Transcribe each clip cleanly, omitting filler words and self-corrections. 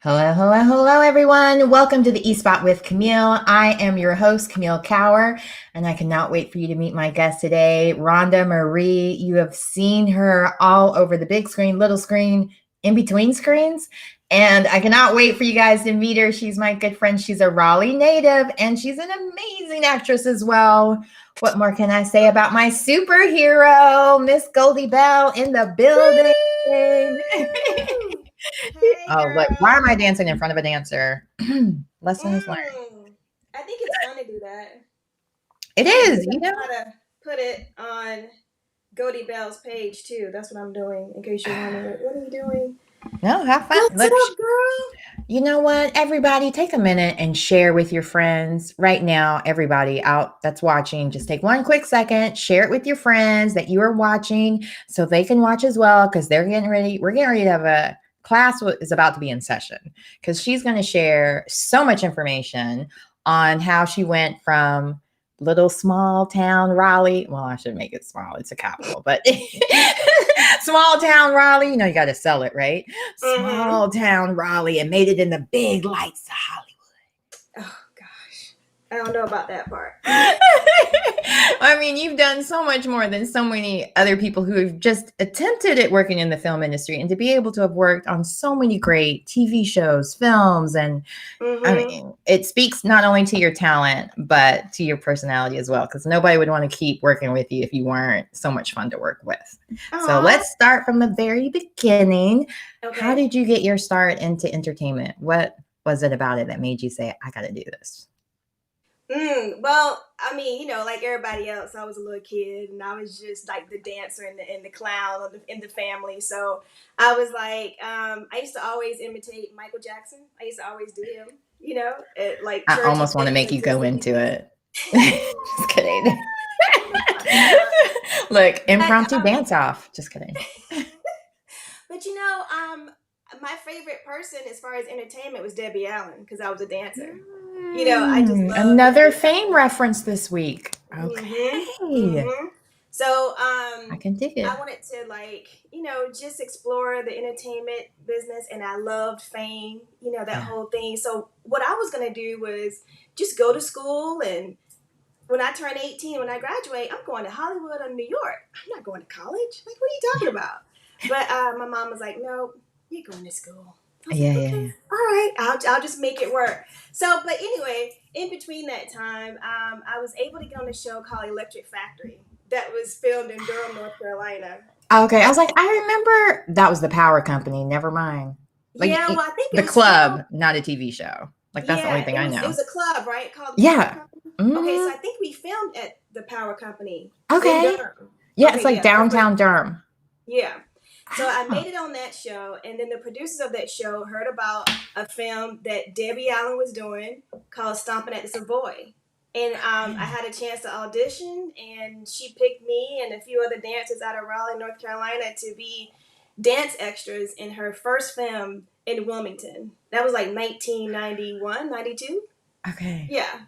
Hello, hello, hello, everyone. Welcome to the E-Spot with Camille. I am your host, Camille Cower, and I cannot wait for you to meet my guest today, Rhonda Marie. You have seen her all over the big screen, little screen, in between screens, and I cannot wait for you guys to meet her. She's my good friend. She's a Raleigh native, and she's an amazing actress as well. What more can I say about my superhero, Miss Goldie Belle in the building? Hey, Oh, girl. why am I dancing in front of a dancer? Lesson is learned. I think it's fun to do that. It I is, think you I'm know. trying to put it on Goldie Belle's page too. That's what I'm doing. In case you're wondering, what are you doing? No, have fun. What's it Look, up, girl? you know what? Everybody, take a minute and share with your friends right now. Everybody out that's watching, just take one quick second, share it with your friends that you are watching so they can watch as well because they're getting ready. We're getting ready to have a class is about to be in session because she's going to share so much information on how she went from little small town Raleigh. Well, I should make it small. It's a capital, but small town Raleigh. You know, you got to sell it, right? Mm-hmm. Small town Raleigh and made it in the big lights of Hollywood. Oh gosh, I don't know about that part. I mean, you've done so much more than so many other people who have just attempted at working in the film industry, and to be able to have worked on so many great TV shows, films, and I Mm-hmm. mean, it speaks not only to your talent, but to your personality as well, because nobody would want to keep working with you if you weren't so much fun to work with. So Aw. let's start from the very beginning. How Okay. did you get your start into entertainment? What was it about it that made you say, I got to do this? Well, I mean, like everybody else, I was a little kid, and I was just like the dancer and the clown in the family. So I was like, I used to always imitate Michael Jackson. I used to always do him, at like I church almost want to make events you and go stuff into like it. Just kidding. that. Look, but impromptu dance off. Just kidding. but my favorite person as far as entertainment was Debbie Allen because I was a dancer. I just love Another Debbie fame Allen. reference this week. Mhm. Okay. Mhm. So I can dig I it. wanted to just explore the entertainment business and I loved fame, that Yeah. whole thing. So what I was gonna do was just go to school and when I turn 18, when I graduate, I'm going to Hollywood or New York. I'm not going to college. Like, what are you talking about? But my mom was like, no, you're going to school. I was like, Yeah, yeah, okay, yeah. all right, I'll just make it work. So, but anyway, in between that time, I was able to get on a show called Electric Factory that was filmed in Durham, North Carolina. Okay. I was like, I remember that was the power company. Never mind. Like Yeah, well, I think it the was filmed. club, not a TV show. Like that's the only Yeah, thing it I was it know. was a club, right? Called the Power Yeah. Company. Okay, so Hmm. I think we filmed at the Power Company in Okay. Durham. Yeah, it's Okay, like yeah, that's where. downtown Durham. Yeah. So I Oh. made it on that show, and then the producers of that show heard about a film that Debbie Allen was doing called Stompin' at the Savoy. And I Okay. had a chance to audition, and she picked me and a few other dancers out of Raleigh, North Carolina, to be dance extras in her first film in Wilmington. That was like 1991, 92. Okay. Yeah.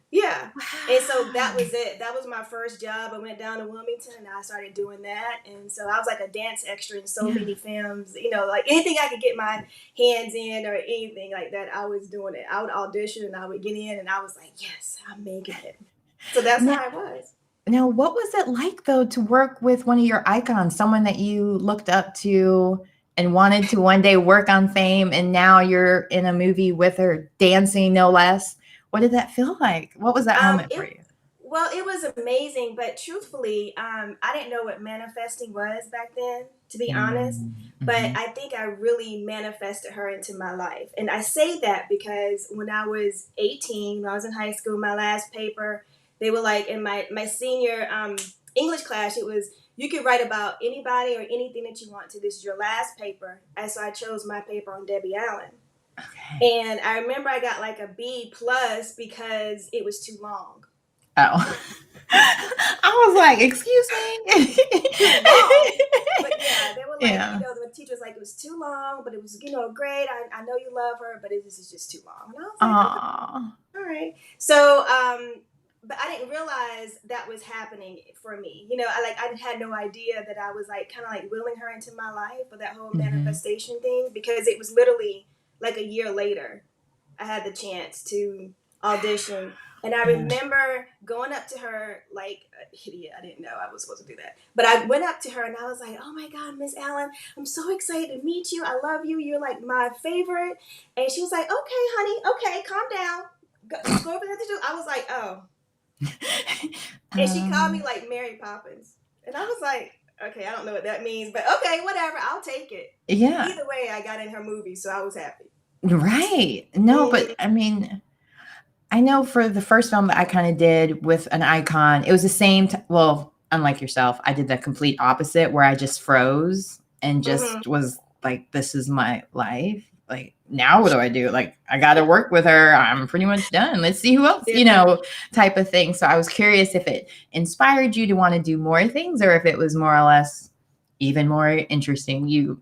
Yeah. And so that Wow. was it. That was my first job. I went down to Wilmington and I started doing that. And so I was like a dance extra in so Yeah. many films, like anything I could get my hands in or anything like that, I was doing it. I would audition and I would get in and I was like, yes, I'm making it. So that's Now, how it was. now, what was it like though to work with one of your icons, someone that you looked up to and wanted to one day work on Fame, and now you're in a movie with her dancing, no less? What did that feel like? What was that moment for It you? Well, it was amazing, but truthfully, I didn't know what manifesting was back then, to be honest. But Mhm. I think I really manifested her into my life. And I say that because when I was 18, when I was in high school, my last paper, they were like in my senior English class, it was you could write about anybody or anything that you want to. This is your last paper. And so I chose my paper on Debbie Allen. Okay. And I remember I got like a B plus because it was too long. Oh. I was like, excuse Too long. But yeah, they were like, Yeah. the teacher was like, it was too long, but it was, great. I know you love her, but this is just too long. And I was like, okay, Aw. all right. So, but I didn't realize that was happening for me. I had no idea that I was like kind of like willing her into my life for that whole Mhm. manifestation thing because it was literally like a year later, I had the chance to audition. And I Yeah. remember going up to her like an idiot. I didn't know I was supposed to do that. But I went up to her and I was like, oh my God, Miss Allen, I'm so excited to meet you. I love you. You're like my favorite. And she was like, okay, honey, okay, calm down. Just go over there to do. I was like, oh. And she called me like Mary Poppins. And I was like, okay, I don't know what that means, but okay, whatever, I'll take it. Yeah. Either way, I got in her movie, so I was happy. Right. No, but I mean, I know for the first film that I kind of did with an icon, it was the same. Well, unlike yourself, I did the complete opposite where I just froze and just was like, this is my life. Like, now what do I do? Like, I got to work with her. I'm pretty much done. Let's see who else, you know, type of thing. So I was curious if it inspired you to want to do more things or if it was more or less even more interesting. You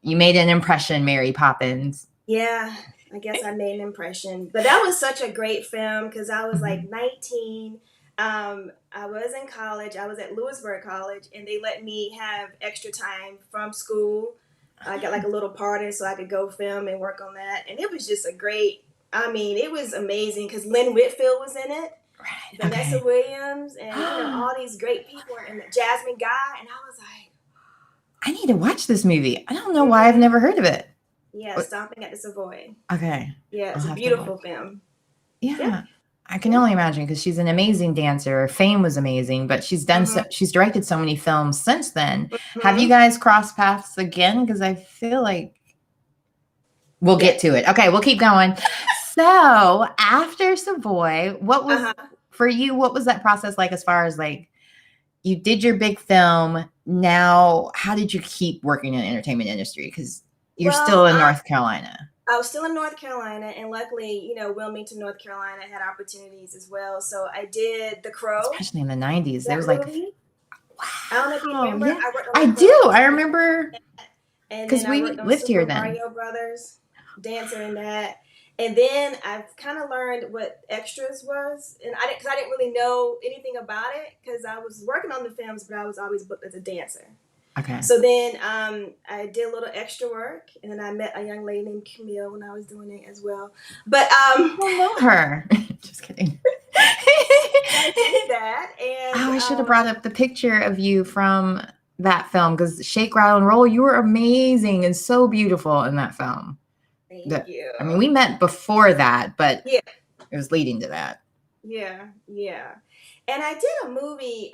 made an impression, Mary Poppins. Yeah, I guess I made an impression. But that was such a great film because I was like 19. I was in college. I was at Louisburg College, and they let me have extra time from school. I got like a little party so I could go film and work on that. And it was just it was amazing because Lynn Whitfield was in it. Right. Vanessa Williams and all these great people and Jasmine Guy. And I was like, I need to watch this movie. I don't know why I've never heard of it. Yeah, Stomping at the Savoy. Okay. Yeah, it's a beautiful film. Yeah. I can only imagine because she's an amazing dancer. Fame was amazing, but she's done she's directed so many films since then. Have you guys crossed paths again? Because I feel like we'll get to it. Okay, we'll keep going. So after Savoy, what was for you? What was that process like as far as like you did your big film? Now, how did you keep working in the entertainment industry? Because you're still in North Carolina. I was still in North Carolina, and luckily, Wilmington, North Carolina had opportunities as well. So I did The Crow. Especially in the 90s. There was like, wow. I don't know if you remember. Yeah. I do. I remember. Because we lived here then. Mario Brothers, dancer in that. And then I've kind of learned what extras was. And I didn't really know anything about it because I was working on the films, but I was always booked as a dancer. Okay. So then I did a little extra work, and then I met a young lady named Camille when I was doing it as well. But I know her. Just kidding. I did that, and I should have brought up the picture of you from that film because Shake, Rattle, and Roll. You were amazing and so beautiful in that film. Thank you. I mean, we met before that, but yeah, it was leading to that. Yeah. And I did a movie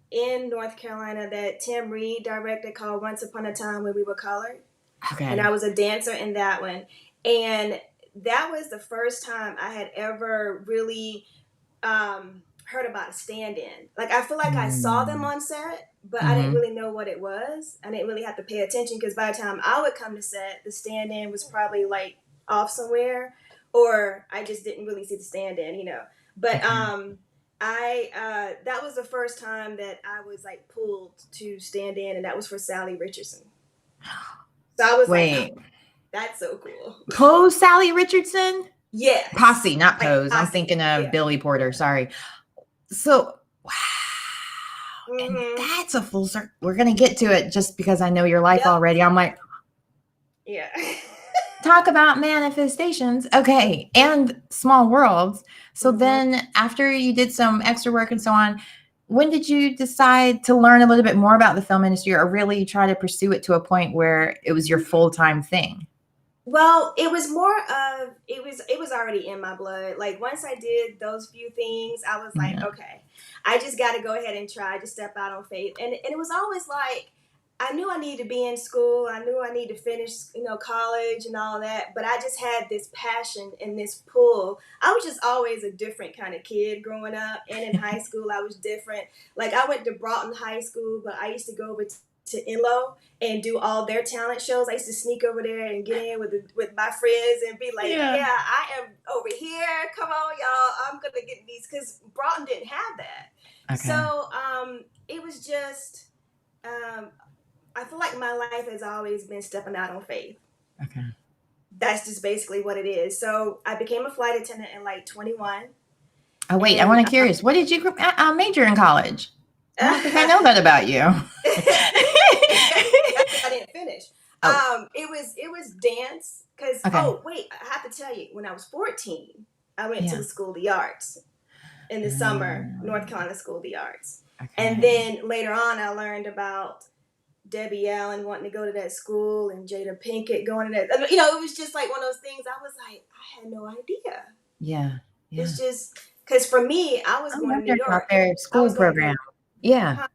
in North Carolina that Tim Reed directed called Once Upon a Time When We Were Colored. Okay. And I was a dancer in that one. And that was the first time I had ever really heard about a stand-in. Like, I feel like I saw them on set, but I didn't really know what it was. I didn't really have to pay attention because by the time I would come to set, the stand-in was probably like off somewhere, or I just didn't really see the stand-in, But that was the first time that I was like pulled to stand in, and that was for Sally Richardson. So I was like, oh, that's so cool. Pose Sally Richardson? Yeah. Posse, not Pose. Posse. I'm thinking of Billy Porter. Sorry. So, wow. And that's a full circle. We're going to get to it just because I know your life already. I'm like, yeah. Talk about manifestations. Okay. And small worlds. So then after you did some extra work and so on, when did you decide to learn a little bit more about the film industry or really try to pursue it to a point where it was your full-time thing? Well, it was more of, it was already in my blood. Like once I did those few things, I was like, okay, I just got to go ahead and try to step out on faith. And it was always like, I knew I needed to be in school. I knew I needed to finish, college and all that. But I just had this passion and this pull. I was just always a different kind of kid growing up. And in high school, I was different. Like I went to Broughton High School, but I used to go over to Enloe and do all their talent shows. I used to sneak over there and get in with my friends and be like, yeah, I am over here. Come on, y'all. I'm going to get these. Because Broughton didn't have that. Okay. So it was just... I feel like my life has always been stepping out on faith. Okay. That's just basically what it is. So I became a flight attendant in like 21. Oh, wait. I want to curious. What did you major in college? I don't think I know that about you. I didn't finish. Oh. It was dance Because, Okay. oh, wait, I have to tell you, when I was 14, I went to Yeah. the School of the Arts in the summer, North Carolina School of the Arts. Okay. And then later on, I learned about Debbie Allen wanting to go to that school and Jada Pinkett going to that. You know, it was just like one of those things. I was like, I had no idea. Yeah. Yeah. It's just because for me, I was going to New About York. their I school was going to program. go. Yeah.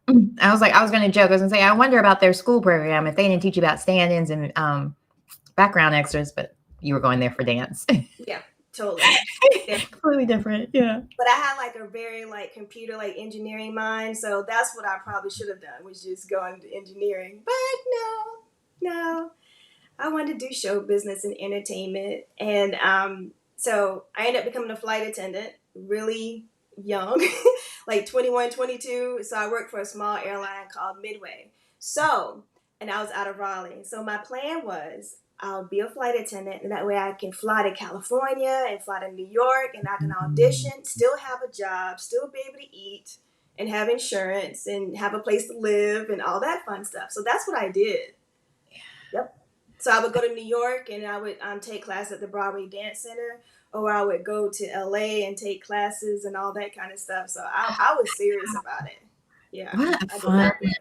I was going to joke. I was going to say, I wonder about their school program if they didn't teach you about stand-ins and background extras, but you were going there for dance. Yeah, totally. Completely different. Yeah. But I had like a very like computer like engineering mind, so that's what I probably should have done, was just go into engineering. But no, I wanted to do show business and entertainment, and so I ended up becoming a flight attendant really young, like 21, 22. So I worked for a small airline called Midway. So, and I was out of Raleigh. So my plan was I'll be a flight attendant, and that way I can fly to California and fly to New York, and I can audition, still have a job, still be able to eat and have insurance and have a place to live and all that fun stuff. So that's what I did. Yep. So I would go to New York and I would take classes at the Broadway Dance Center, or I would go to LA and take classes and all that kind of stuff. So I was serious about it. Yeah. What a I fun did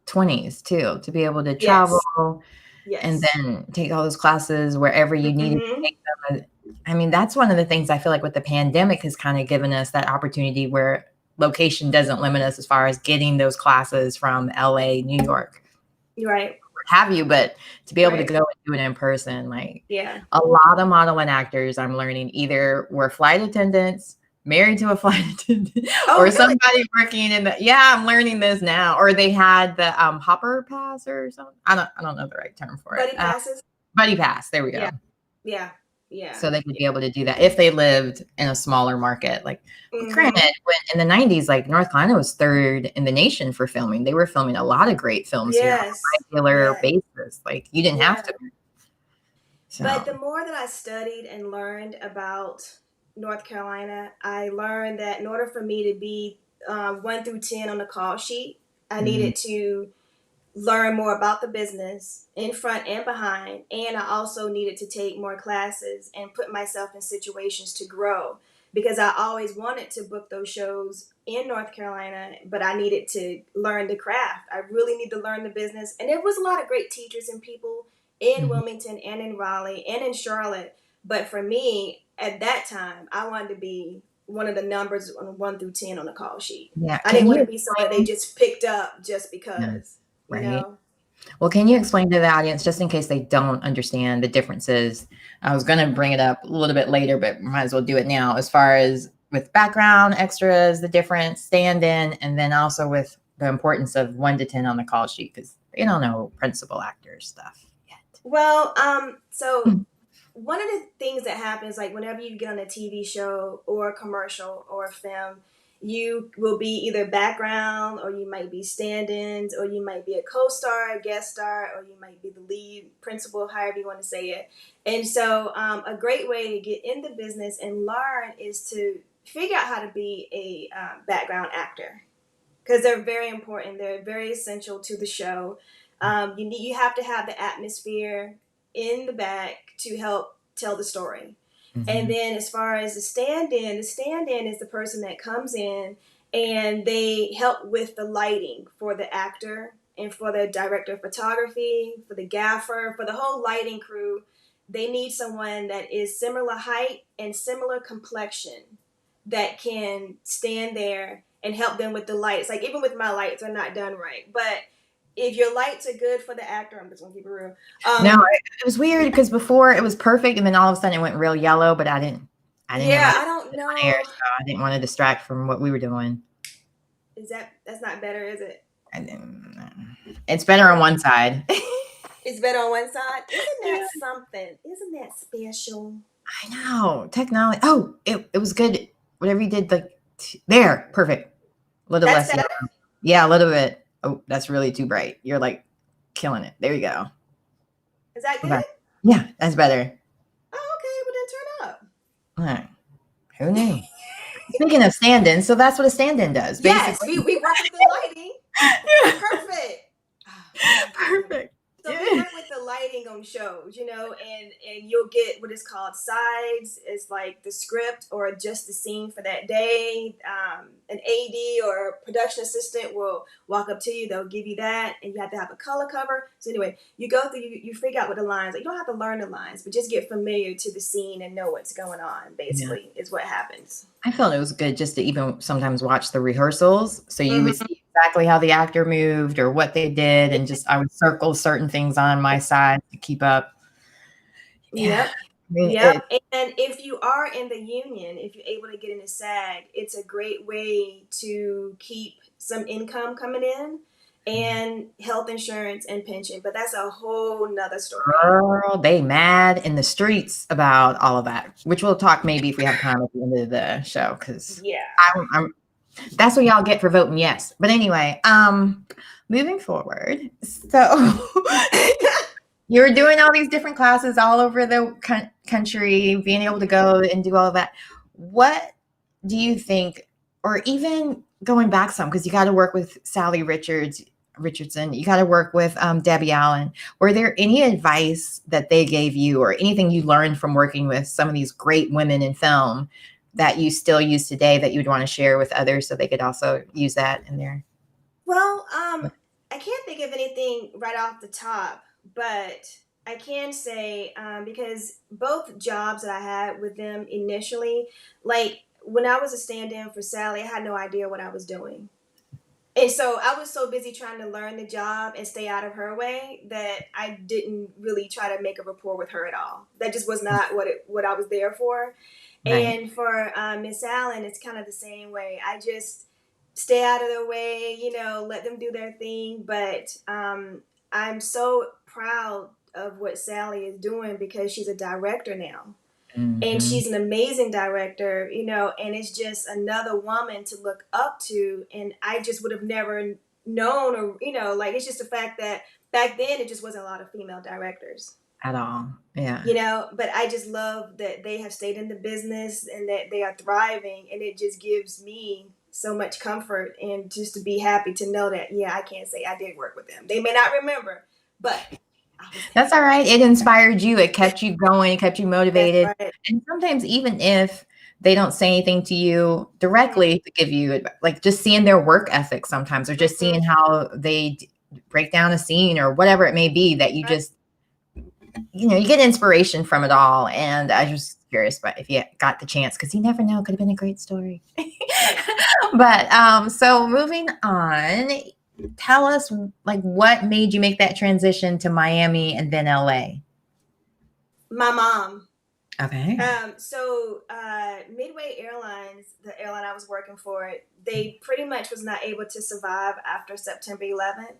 20s too, to be able to travel Yes. and then take all those classes wherever you needed to take them. I mean, that's one of the things I feel like with the pandemic has kind of given us that opportunity where location doesn't limit us as far as getting those classes from LA, New York. You're right. Have you, but to be able to go and do it in person, like a lot of modeling actors I'm learning either were flight attendants, married to a flight attendant, or really? Somebody working in the, I'm learning this now, or they had the hopper pass or something. I don't know the right term for it. Buddy passes. Buddy pass. There we go. Yeah. So they could be able to do that if they lived in a smaller market. Like, granted, when in the 90s, like North Carolina was third in the nation for filming. They were filming a lot of great films here on a regular basis. Like, you didn't have to. So. But the more that I studied and learned about North Carolina, I learned that in order for me to be 1 through 10 on the call sheet, I needed to learn more about the business in front and behind, and I also needed to take more classes and put myself in situations to grow, because I always wanted to book those shows in North Carolina, but I needed to learn the craft. I really need to learn the business, and there was a lot of great teachers and people in Wilmington and in Raleigh and in Charlotte, but for me at that time, I wanted to be one of the numbers on 1 through 10 on the call sheet. I didn't want to be someone they just picked up just because. Right. You know? Well, can you explain to the audience, just in case they don't understand the differences? I was going to bring it up a little bit later, but might as well do it now. As far as with background extras, the difference, stand-in, and then also with the importance of 1 to 10 on the call sheet, because they don't know principal actor stuff yet. Well, so one of the things that happens, like whenever you get on a TV show or a commercial or a film, you will be either background, or you might be stand-ins, or you might be a co-star, a guest star, or you might be the lead, principal, however you want to say it. And so a great way to get in the business and learn is to figure out how to be a background actor, because they're very important. They're very essential to the show. You have to have the atmosphere in the back to help tell the story. And then as far as the stand-in is the person that comes in and they help with the lighting for the actor and for the director of photography, for the gaffer, for the whole lighting crew. They need someone that is similar height and similar complexion that can stand there and help them with the lights. Like, even with my lights are not done right, but if your lights are good for the actor, I'm just gonna keep it real. No, it was weird because before it was perfect, and then all of a sudden it went real yellow. But I didn't. Yeah, I don't know. Hair, so I didn't want to distract from what we were doing. That's not better, is it? It's better on one side. It's better on one side. Isn't that something? Isn't that special? I know, technology. Oh, it was good. Whatever you did, like there, perfect. A little less. Yeah, a little bit. Oh, that's really too bright. You're like killing it. There you go. Is that good? Okay. Yeah, that's better. Oh, okay. Well, then turn up. All right. Who knew? Speaking of stand-in, so that's what a stand-in does. Basically. Yes, we work with the lighting. Yeah. Perfect. Perfect. So we work with the lighting writing on shows, and you'll get what is called sides. It's like the script or just the scene for that day. An AD or a production assistant will walk up to you. They'll give you that, and you have to have a color cover. So anyway, you go through, you figure out what the lines are. You don't have to learn the lines, but just get familiar to the scene and know what's going on, basically, is what happens. I felt it was good just to even sometimes watch the rehearsals. So you would see exactly how the actor moved or what they did. And just, I would circle certain things on my side to keep up. Yep. Yep. And if you are in the union, if you're able to get into SAG, it's a great way to keep some income coming in and health insurance and pension. But that's a whole nother story. Girl, they mad in the streets about all of that, which we'll talk maybe if we have time at the end of the show, because that's what y'all get for voting yes. But anyway, moving forward, so you're doing all these different classes all over the country, being able to go and do all of that. What do you think, or even going back some, because you got to work with Sally Richardson, you got to work with Debbie Allen. Were there any advice that they gave you or anything you learned from working with some of these great women in film that you still use today that you'd want to share with others so they could also use that in there? Well, I can't think of anything right off the top, but I can say, because both jobs that I had with them initially, like when I was a stand-in for Sally, I had no idea what I was doing. And so I was so busy trying to learn the job and stay out of her way that I didn't really try to make a rapport with her at all. That just was not what I was there for. Right. And for Miss Allen, it's kind of the same way. I just stay out of their way, let them do their thing. But I'm so proud of what Sally is doing because she's a director now. And she's an amazing director, and it's just another woman to look up to. And I just would have never known, or, it's just the fact that back then it just wasn't a lot of female directors. At all. Yeah. But I just love that they have stayed in the business and that they are thriving. And it just gives me so much comfort and just to be happy to know that, I can't say I did work with them. They may not remember, but that's all right. It inspired you. It kept you going. It kept you motivated. Right. And sometimes even if they don't say anything to you directly to give you, like just seeing their work ethic sometimes, or just seeing how they break down a scene or whatever it may be, that you just, you get inspiration from it all. And I was just curious about if you got the chance, because you never know, it could have been a great story. But so moving on, tell us what made you make that transition to Miami and then LA? My mom. Okay. So Midway Airlines, the airline I was working for, they pretty much was not able to survive after September 11th.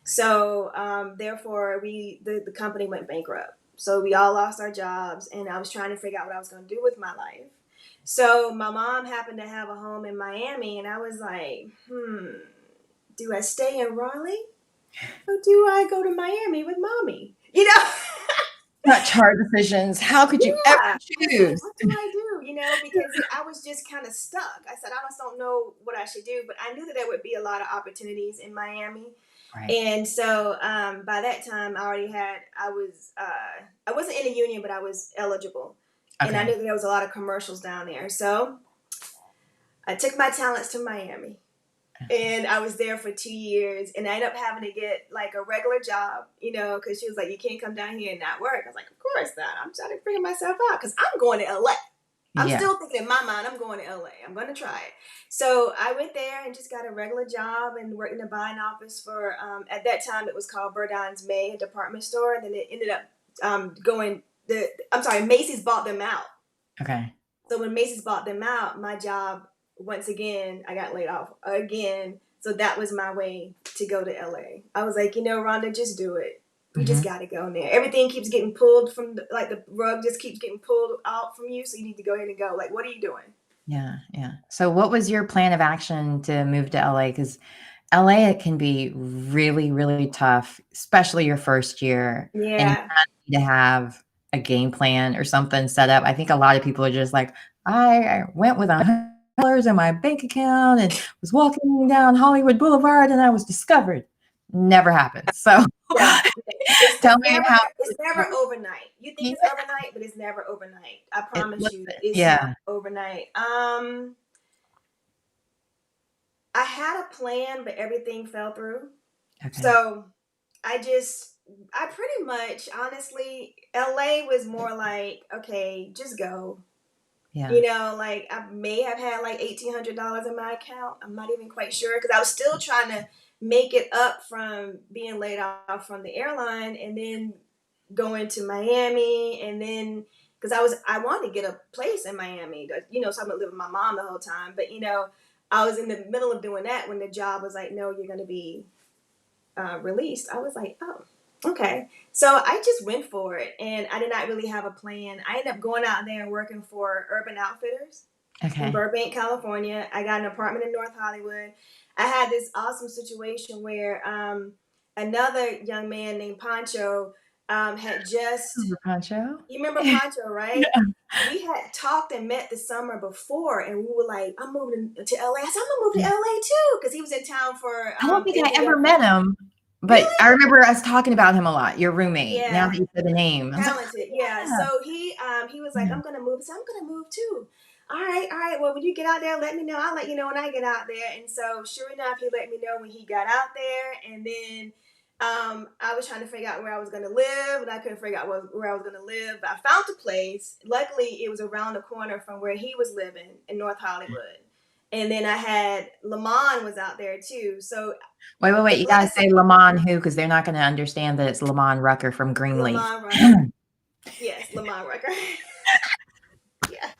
So therefore the company went bankrupt. So we all lost our jobs, and I was trying to figure out what I was going to do with my life. So my mom happened to have a home in Miami, and I was like, do I stay in Raleigh or do I go to Miami with mommy? Such hard decisions. How could you ever choose? What do I do? Because I was just kind of stuck. I said, I just don't know what I should do, but I knew that there would be a lot of opportunities in Miami. Right. And so by that time I wasn't in a union, but I was eligible. Okay. And I knew that there was a lot of commercials down there. So I took my talents to Miami. And I was there for 2 years, and I ended up having to get like a regular job, because she was like, you can't come down here and not work. I was like, of course not. I'm trying to figure myself out because I'm going to LA. I'm still thinking in my mind, I'm going to LA. I'm going to try it. So I went there and just got a regular job and worked in the buying office for, at that time it was called Burdines May, a department store. And then it ended up Macy's bought them out. Okay. So when Macy's bought them out, my job, once again, I got laid off again. So that was my way to go to LA. I was like, Rhonda, just do it. You just got to go in there. Everything keeps getting pulled from, the rug just keeps getting pulled out from you. So you need to go ahead and go. Like, what are you doing? Yeah. Yeah. So what was your plan of action to move to LA? Because LA, it can be really, really tough, especially your first year. Yeah. And you need to have a game plan or something set up. I think a lot of people are just like, I went with $100 in my bank account and was walking down Hollywood Boulevard and I was discovered. Never happened. So Tell me how it's never overnight. You think it's overnight, but it's never overnight. I it promise looks. you, it's not Yeah. overnight. I had a plan, but everything fell through. Okay. So I pretty much, honestly, LA was more like, okay, just go. Yeah. You know, like I may have had like $1,800 in my account. I'm not even quite sure because I was still trying to make it up from being laid off from the airline and then going to Miami and then because I wanted to get a place in Miami, you know, so I'm gonna live with my mom the whole time. But you know, I was in the middle of doing that when the job was like, no, you're gonna be released. I was like, oh, okay. So I just went for it, and I did not really have a plan. I ended up going out there and working for Urban Outfitters in Okay. Burbank, California. I got an apartment in North Hollywood. I had this awesome situation where another young man named Pancho had just, Over Poncho. you remember Pancho, right? We had talked and met the summer before, and we were like, I'm moving to LA. I said, I'm gonna move to Yeah. LA too, because he was in town for I don't think I ever NBF. met him, but Really? I remember us talking about him a lot, your roommate. Now Yeah, that you said the name, I was like, talented. Yeah. "Oh, So he was like, yeah." I'm gonna move. So I'm gonna move too. All right. Well, when you get out there, let me know. I'll let you know when I get out there. And so, sure enough, he let me know when he got out there. And then I was trying to figure out where I was gonna live, and I couldn't figure out where I was gonna live. But I found a place. Luckily, it was around the corner from where he was living in North Hollywood. And then I had Lamont was out there too. So Wait. the You gotta blessing, say Lamont who, because they're not gonna understand that it's Lamont Rucker from Greenleaf. Lamont Rucker. Yes, Lamont Rucker. Yeah.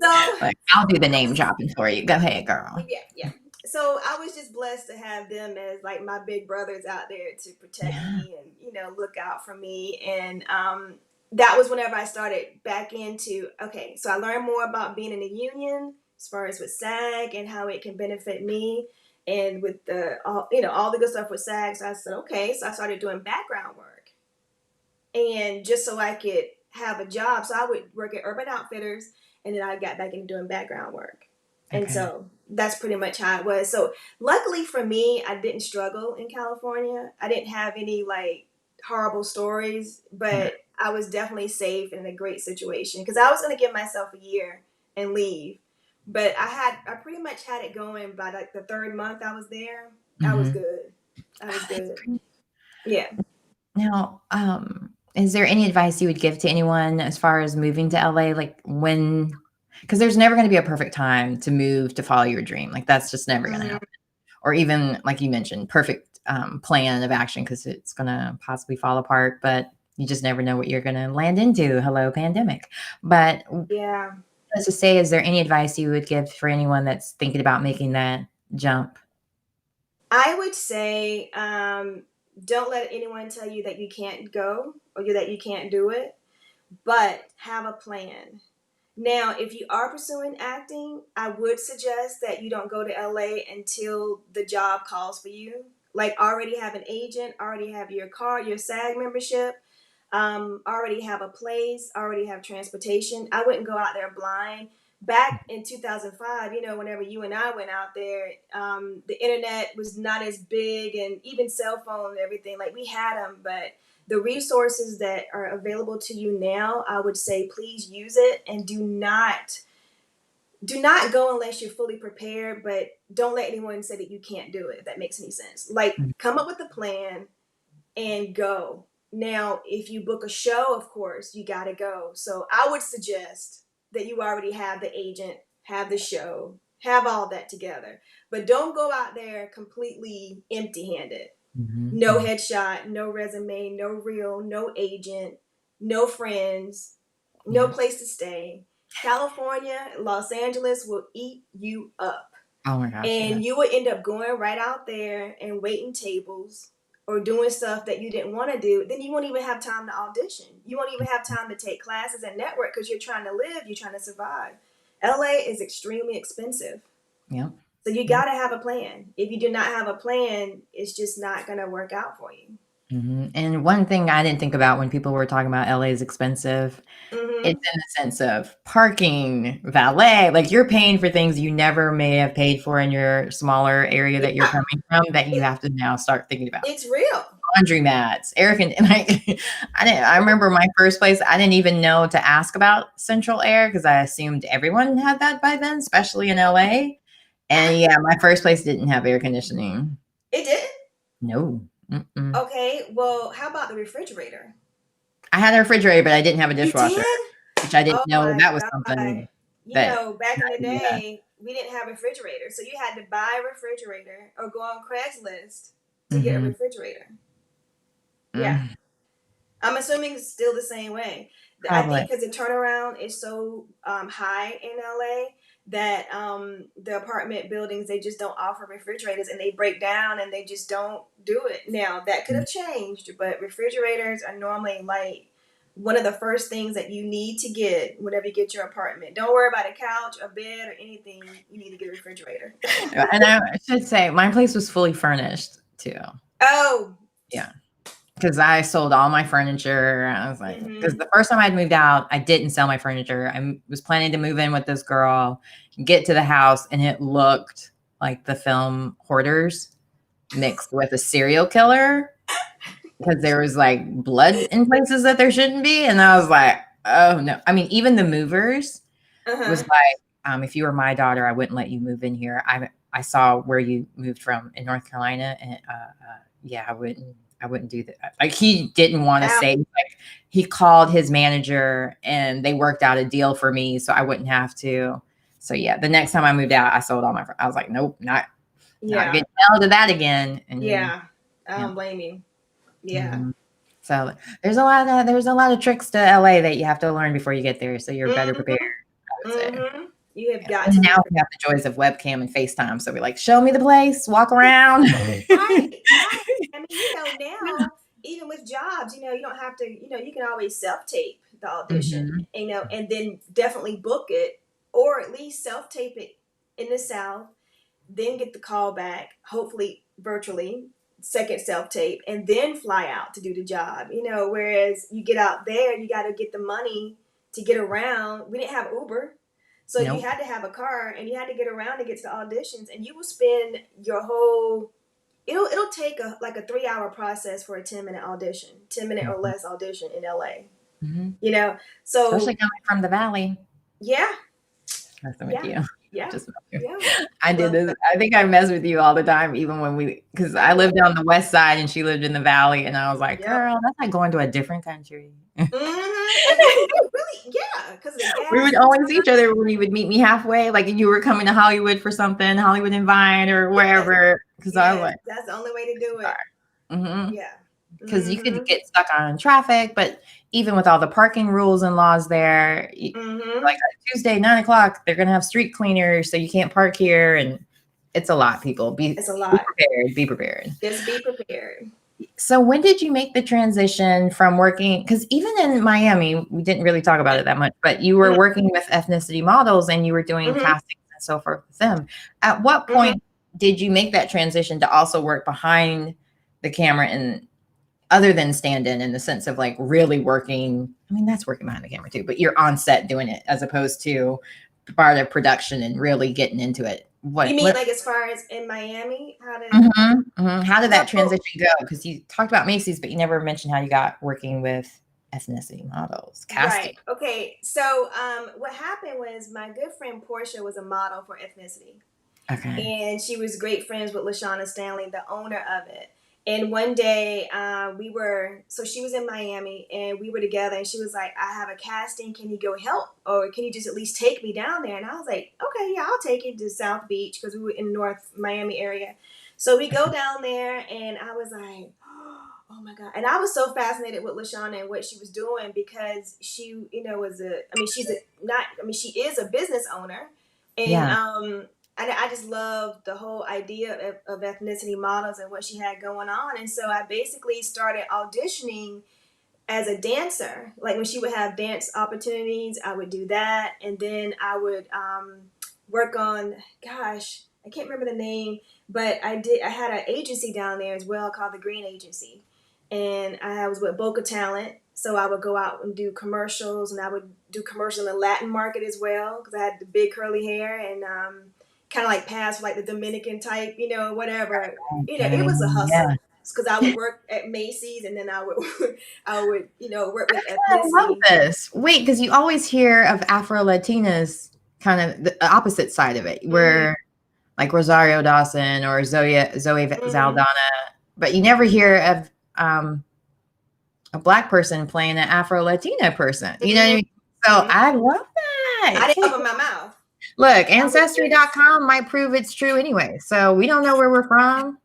So Like, I'll do the name dropping for you. Go ahead, girl. yeah. So I was just blessed to have them as like my big brothers out there to protect Yeah. me and look out for me. And that was whenever I started back into okay. So I learned more about being in a union as far as with SAG and how it can benefit me. And with the all the good stuff with SAG, so I said okay. So I started doing background work, and just so I could have a job. So I would work at Urban Outfitters, and then I got back into doing background work. And Okay. so that's pretty much how it was. So luckily for me, I didn't struggle in California. I didn't have any like horrible stories, Yeah. but I was definitely safe and in a great situation because I was going to give myself a year and leave. But I pretty much had it going by like the third month I was there. I was Mhm. good. I was That's good. great. Yeah. Now, is there any advice you would give to anyone as far as moving to LA? Like when, because there's never going to be a perfect time to move to follow your dream. Like that's just never going to Mhm. happen. Or even, like you mentioned, perfect plan of action because it's going to possibly fall apart, but you just never know what you're going to land into. Hello, pandemic. But Yeah. let's just say, is there any advice you would give for anyone that's thinking about making that jump? I would say don't let anyone tell you that you can't go or that you can't do it, but have a plan. Now, if you are pursuing acting, I would suggest that you don't go to LA until the job calls for you. Like, already have an agent, already have your car, your SAG membership, already have a place, already have transportation. I wouldn't go out there blind. Back in 2005, whenever you and I went out there, the internet was not as big, and even cell phone and everything. Like we had them, but the resources that are available to you now, I would say please use it and do not go unless you're fully prepared, but don't let anyone say that you can't do it, if that makes any sense. Like come up with a plan and go. Now, if you book a show, of course, you got to go. So I would suggest that you already have the agent, have the show, have all that together. But don't go out there completely empty handed. No Mhm. headshot, no resume, no reel, no agent, no friends, no Yeah. place to stay. California, Los Angeles will eat you up. Oh my gosh. Yeah. And you would end up going right out there and waiting tables or doing stuff that you didn't want to do. Then you won't even have time to audition. You won't even have time to take classes and network because you're trying to live, you're trying to survive. LA is extremely expensive. Yeah. So you got to have a plan. If you do not have a plan, it's just not going to work out for you. And one thing I didn't think about when people were talking about LA is expensive, it's Mm-hmm. in the sense of parking, valet, like you're paying for things you never may have paid for in your smaller area that you're Yeah, coming from that you it, have to now start thinking about. it's real. laundromats, I remember my first place, I didn't even know to ask about central air because I assumed everyone had that by then, especially in LA. And yeah, my first place didn't have air conditioning. It did? No. Mm-mm. Okay, well, how about the refrigerator? I had a refrigerator, but I didn't have a You dishwasher, did? which I didn't Oh know my that was God. something You that know, back in the yeah. day, we didn't have refrigerators. So you had to buy a refrigerator or go on Craigslist to get a Mhm. refrigerator. Yeah. Mm, I'm assuming it's still the same way. I probably. think because the turnaround is so high in LA that the apartment buildings, they just don't offer refrigerators and they break down and they just don't do it. Now, that could have changed, but refrigerators are normally like one of the first things that you need to get whenever you get your apartment. Don't worry about a couch, a bed, or anything. You need to get a refrigerator. And I should say my place was fully furnished too. Oh, Yeah. Because I sold all my furniture. I was like, because mm-hmm. the first time I'd moved out, I didn't sell my furniture. Was planning to move in with this girl, get to the house, and it looked like the film Hoarders mixed with a serial killer because there was like blood in places that there shouldn't be. And I was like, oh no. I mean, even the movers was Uh-huh. like, if you were my daughter, I wouldn't let you move in here. I saw where you moved from in North Carolina, and yeah, I wouldn't do that. Like he didn't want to Ow. say. Like he called his manager, and they worked out a deal for me, so I wouldn't have to. So yeah, the next time I moved out, I sold all my. I was like, nope, not Yeah. getting held to that again. And Yeah. I yeah. don't blame you. Yeah. Mhm. So there's a lot of tricks to LA that you have to learn before you get there, so you're better prepared, Mhm. I would say. Mhm. You have Yeah. got And to be now we have the joys of webcam and FaceTime. So we're like, show me the place, walk around. right. Right. I mean, now even with jobs, you don't have to. You can always self tape the audition. Mhm. And then definitely book it, or at least self tape it in the South. Then get the call back, hopefully virtually. Second self tape, and then fly out to do the job. Whereas you get out there, you got to get the money to get around. We didn't have Uber. So you Nope. had to have a car and you had to get around to get to the auditions, and you will spend your whole it'll take like a 3 hour process for a 10-minute audition, 10-minute or Mhm. less audition in LA. Mhm. Especially So coming from the valley. yeah, Messing with yeah, you. yeah, Just messing with yeah. you. I did Well, this. I think I mess with you all the time, even when because I oh, lived on the west side and she lived in the valley, and I was like, yep. girl, that's like going to a different country. And we really, yeah, because of the We gas would and always see time. each other when you would meet me halfway, like you were coming to Hollywood for something, Hollywood and Vine or Yes, wherever. Because I was yes, like, that's the only way to do it. mm-hmm. Yeah. Because you could Mm-hmm. get stuck on traffic, but even with all the parking rules and laws there, like Mm-hmm. on Tuesday, 9 o'clock, they're gonna have street cleaners, so you can't park here, and it's a lot. People It's a be lot. prepared. Be prepared. Just be prepared. So when did you make the transition from working? Because even in Miami, we didn't really talk about it that much, but you were working with ethnicity models and you were doing Mm-hmm. castings and so forth with them. At what Mm-hmm. point did you make that transition to also work behind the camera and other than stand in the sense of like really working? I mean, that's working behind the camera too, but you're on set doing it as opposed to part of production and really getting into it. You What, mean what like as far as in Miami, how did Mhm, mhm. How did so that transition go? Because you talked about Macy's, but you never mentioned how you got working with ethnicity models, casting. right. Okay. So what happened was my good friend Portia was a model for ethnicity. Okay. And she was great friends with Lashana Stanley, the owner of it. And one day so she was in Miami and we were together and she was like, I have a casting. Can you go help? Or can you just at least take me down there? And I was like, okay, yeah, I'll take you to South Beach because we were in North Miami area. So we go down there and I was like, oh my God. And I was so fascinated with Lashana and what she was doing because she, she is a business owner. And Yeah. I just love the whole idea of ethnicity models and what she had going on. And so I basically started auditioning as a dancer. Like when she would have dance opportunities, I would do that. And then I would work on, gosh, I can't remember the name, but I had an agency down there as well called the Green Agency. And I was with Boca Talent. So I would go out and do commercials, and I would do commercials in the Latin market as well because I had the big curly hair and kind of like pass for like the Dominican type, whatever. It was a Yeah. hustle. because I would work at Macy's, and then I would work with I love ethnicity. this. Wait, because you always hear of Afro Latinas, kind of the opposite side of it, where like Rosario Dawson or Zoe Zaldana, but you never hear of a Black person playing an Afro Latina person. You know what I mean? So I love that. I didn't open my mouth. Look, Ancestry.com might prove it's true anyway. So we don't know where we're from.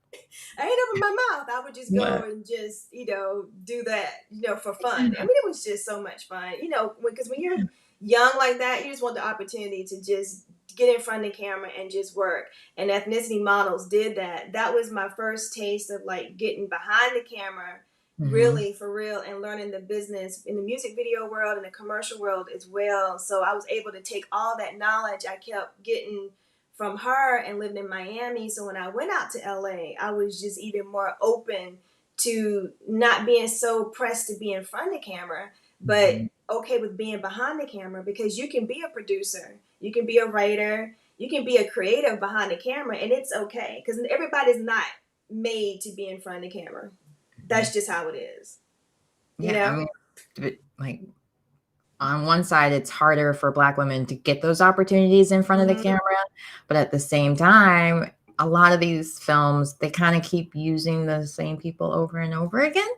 I ain't open my mouth. I would just go and just, do that, for fun. I mean, it was just so much fun, because when you're young like that, you just want the opportunity to just get in front of the camera and just work. And Ethnicity Models did that. That was my first taste of like getting behind the camera, really for real, and learning the business in the music video world and the commercial world as well. So I was able to take all that knowledge I kept getting from her and living in Miami. So when I went out to LA, I was just even more open to not being so pressed to be in front of the camera, but okay with being behind the camera, because you can be a producer, you can be a writer, you can be a creative behind the camera, and it's okay, because everybody's not made to be in front of the camera. That's just how it is. I mean, like on one side, it's harder for Black women to get those opportunities in front of the camera, but at the same time, a lot of these films, they kind of keep using the same people over and over again.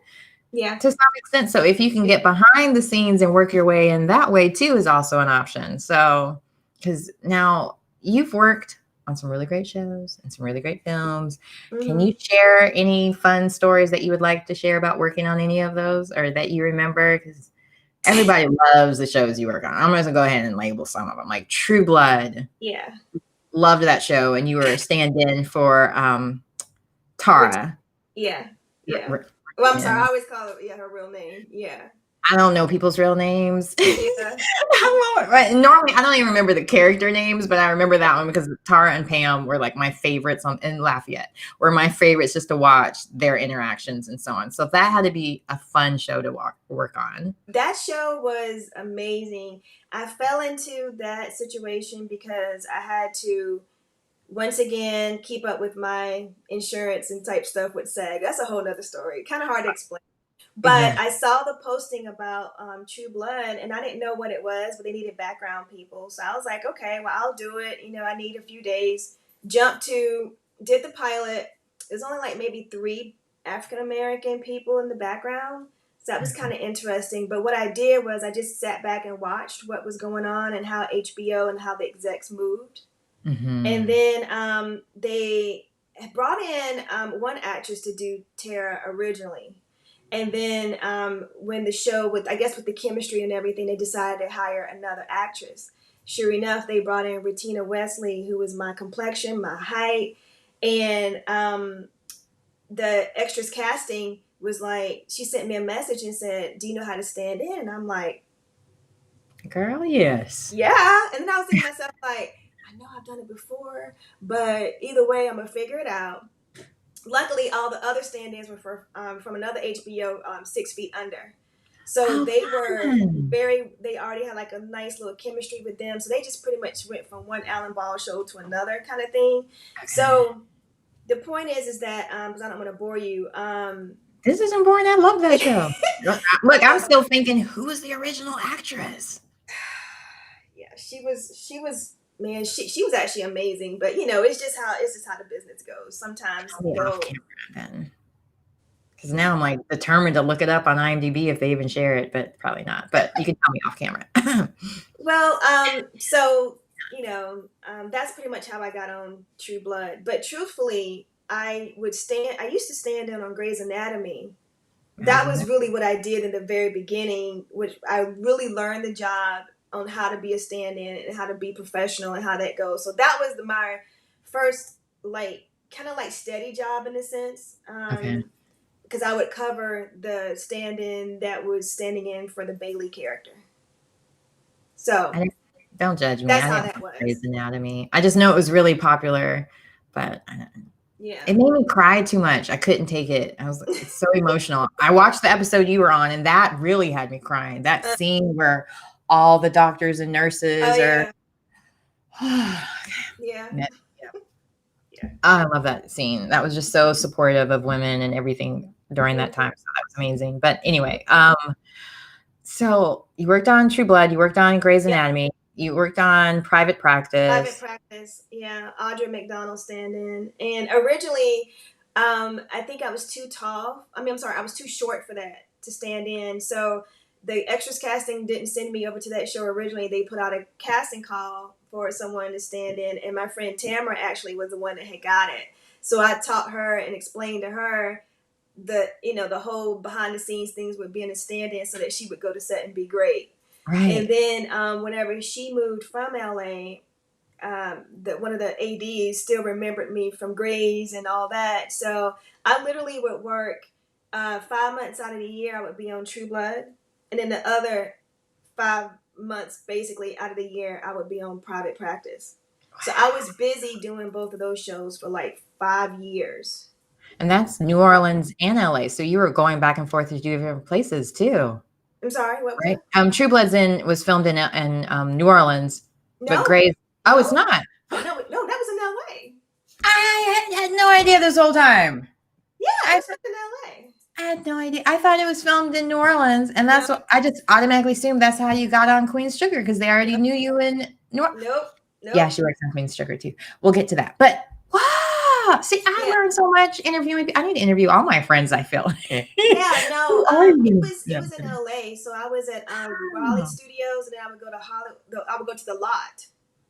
Yeah. To some extent. So if you can get behind the scenes and work your way in that way too is also an option. So, because now you've worked on some really great shows and some really great films. Can you share any fun stories that you would like to share about working on any of those, or that you remember? Because everybody loves the shows you work on. I'm just gonna go ahead and label some of them, like True Blood. Yeah. Loved that show, and you were a stand-in for Tara. Yeah. Yeah. Well, I'm sorry. I always call it, her real name. Yeah. I don't know people's real names. Yeah. Normally, I don't even remember the character names, but I remember that one because Tara and Pam were like my favorites in Lafayette, were my favorites just to watch their interactions and so on. So that had to be a fun show to work on. That show was amazing. I fell into that situation because I had to, once again, keep up with my insurance and type stuff with SAG. That's a whole nother story. Kind of hard to explain. But I saw the posting about True Blood, and I didn't know what it was, but they needed background people. So I was like, okay, well, I'll do it. I need a few days. Did the pilot. There's only like maybe 3 African-American people in the background. So that was kind of interesting. But what I did was I just sat back and watched what was going on and how HBO and how the execs moved. And then they brought in one actress to do Tara originally. And then when the show, with the chemistry and everything, they decided to hire another actress. Sure enough, they brought in Regina Wesley, who was my complexion, my height. And the extras casting was like, she sent me a message and said, do you know how to stand in? And I'm like, girl, yes. Yeah. And then I was thinking to myself, like, I know I've done it before, but either way, I'm going to figure it out. Luckily, all the other stand-ins were from another HBO, 6 Feet Under. So they already had like a nice little chemistry with them. So they just pretty much went from one Alan Ball show to another kind of thing. Okay. So the point is that, because I don't want to bore you. This isn't boring. I love that show. Look, I'm still thinking, who was the original actress? Yeah, she was. Man, she was actually amazing, but it's just how the business goes. Sometimes because now I'm like determined to look it up on IMDb if they even share it, but probably not. But you can tell me off camera. Well, so that's pretty much how I got on True Blood. But truthfully, I used to stand in on Grey's Anatomy. That was really what I did in the very beginning, which I really learned the job on how to be a stand-in and how to be professional and how that goes. So that was my first kind of steady job in a sense. Because I would cover the stand-in that was standing in for the Bailey character. So don't judge me. That's how that was. Grey's Anatomy. I just know it was really popular, but yeah, it made me cry too much. I couldn't take it. I was it's so emotional. I watched the episode you were on, and that really had me crying. That scene where all the doctors and nurses are. Yeah. I love that scene. That was just so supportive of women and everything during that time. So that was amazing. But anyway, so you worked on True Blood, you worked on Grey's Yep. Anatomy, you worked on Private Private Practice. practice, yeah. Audra McDonald stand-in, and originally, I think I was too tall. I mean, I'm sorry, I was too short for that to stand in. So the extras casting didn't send me over to that show originally. They put out a casting call for someone to stand in, and my friend Tamara actually was the one that had got it. So I taught her and explained to her the whole behind the scenes things with being a stand-in, so that she would go to set and be great. And Right. then whenever she moved from LA, that one of the ADs still remembered me from Grays and all that. So I literally would work 5 months out of the year. I would be on True Blood, and then the other 5 months, basically out of the year, I would be on Private Practice. So I was busy doing both of those shows for like 5 years. And that's New Orleans and LA. So you were going back and forth to different places too, I'm sorry, what was right? that? True Blood's was filmed in New Orleans, but No, Grey's, oh, it's no, not. no, no. That was in LA. I had no idea this whole time. Yeah, it I was in LA. I had no idea. I thought it was filmed in New Orleans, and No, that's what I just automatically assumed that's how you got on Queen's Sugar because they already no, knew you in New Orleans. nope, Yeah, nope. she works on Queen's Sugar too. We'll get to that. But wow, see, I Yeah. learned so much interviewing. I need to interview all my friends. I feel. Yeah, no, Who are it you? was Yeah, it I'm was in kidding. LA, so I was at Raleigh Wow. Studios, and then I would go to Hollywood. I would go to the Lot,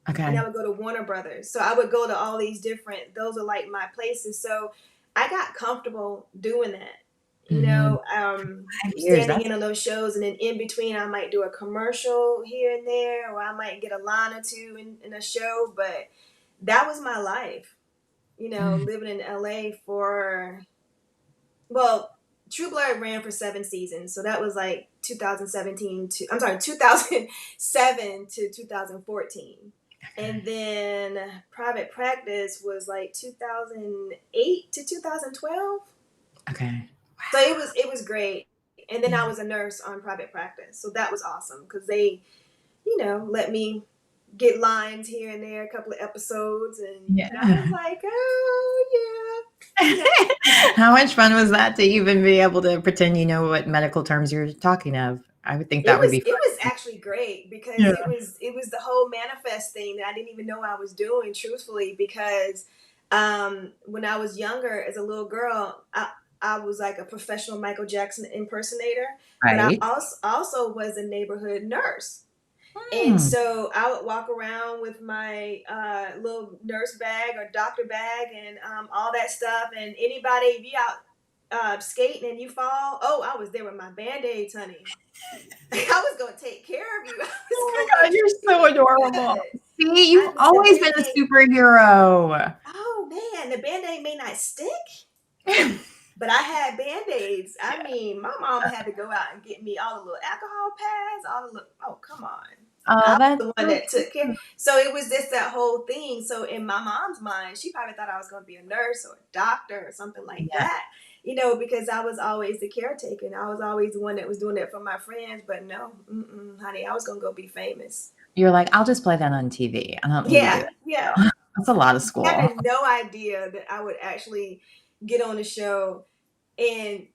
and I Okay. would go to Warner Brothers. So I would go to all these different. Those are like my places. So I got comfortable doing that. Mhm. 5 years. Standing That's in on those shows, and then in between, I might do a commercial here and there, or I might get a line or two in a show. But that was my life. mm, Living in LA for well, True Blood ran for 7 seasons, so that was like 2017 to I'm sorry, 2007 to 2014, and okay. then Private Practice was like 2008 to 2012. Okay. So it was great, and then I Yeah. was a nurse on Private Practice, so that was awesome because they let me get lines here and there, a couple of episodes, and I was Yeah. like, oh yeah, How much fun was that to even be able to pretend you know what medical terms you're talking of? I would think It that would was be it was fun. actually great because Yeah. it was the whole manifest thing that I didn't even know I was doing, truthfully, because when I was younger as a little girl, I was like a professional Michael Jackson impersonator, but I Right. also was a neighborhood nurse. And Hmm. so I would walk around with my little nurse bag or doctor bag and all that stuff. And anybody, if you out skating and you fall, oh, I was there with my band-aids, honey. I was gonna take care of you. I was Oh gonna my make God, you're sure you so was adorable. good. See, I you've mean, the always been a band-aid. superhero. Oh man, the band-aid may not stick, but I had band-aids. I Yeah. mean, my mom had to go out and get me all the little alcohol pads, all the little. Oh, come on. Oh, I that's was the one so that took care. cute. So it was just that whole thing. So in my mom's mind, she probably thought I was going to be a nurse or a doctor or something like Yeah. that. Because I was always the caretaker, and I was always the one that was doing it for my friends. But no, honey, I was going to go be famous. You're like, I'll just play that on TV. I don't need to do Yeah, it. yeah. That's a lot of school. Having no idea that I would actually get on the show and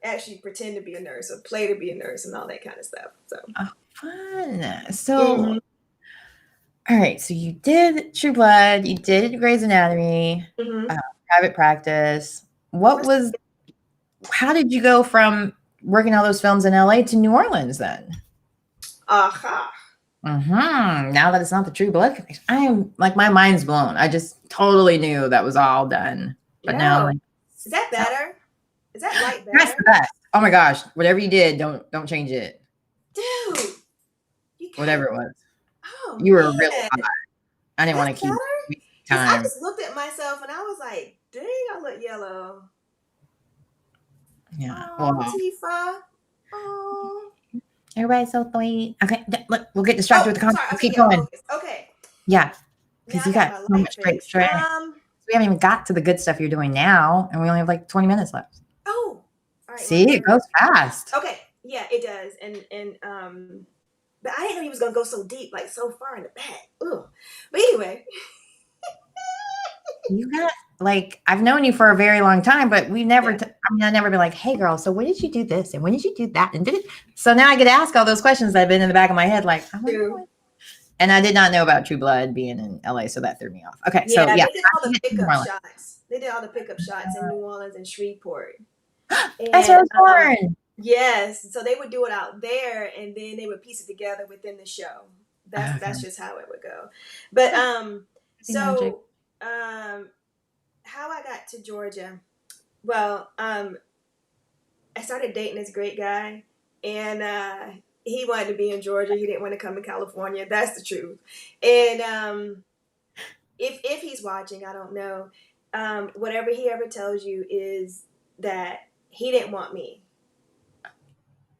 actually pretend to be a nurse or play to be a nurse and all that kind of stuff. So, Oh, fun. So, hmm all right. So you did True Blood. You did Grey's Anatomy, hmm uh, Private Practice. What was? How did you go from working all those films in LA to New Orleans then? aha. Now that it's not the True Blood connection, I am like my mind's blown. I just totally knew that was all done, but now I'm No. like, Is that tell better? Is that light that's the better? best. Oh my gosh, whatever you did, don't change it. Dude, you Whatever gotta. it was, Oh you were really man, hot. I didn't want that's to keep better. wasting Cause I time. just looked at myself and I was like, dang, I look yellow. Yeah. Oh, Well, Tifa. Oh. everybody's so sweet. Okay, look, we'll get distracted Oh, with the I'm comments. sorry. Let's Okay, keep yeah, going. focus. Okay, Yeah, now because I you got got my so light much great face. strength. We haven't even got to the good stuff you're doing now, and we only have like 20 minutes left. Oh, all right. My See, it camera. goes fast. Okay, yeah, it does. And but I didn't know he was gonna go so deep, like so far in the back. Ugh. But anyway, You got like I've known you for a very long time, but we never. Yeah, I mean, I never been like, "Hey, girl, so when did you do this and when did you do that and did it?" So now I get to ask all those questions that have been in the back of my head. Like, I wonder true. what. And I did not know about True Blood being in LA, so that threw me off. Okay, so Yeah, yeah, they did I all can the get to New pickup Orleans. shots. They did all the pickup shots in New Orleans and Shreveport. That's where I And was born. yes, so they would do it out there, and then they would piece it together within the show. That's Okay, just how it would go. But see magic. so how I got to Georgia? Well, I started dating this great guy, and he wanted to be in Georgia. He didn't want to come to California. That's the truth. And if he's watching, I don't know. Whatever he ever tells you is that he didn't want me.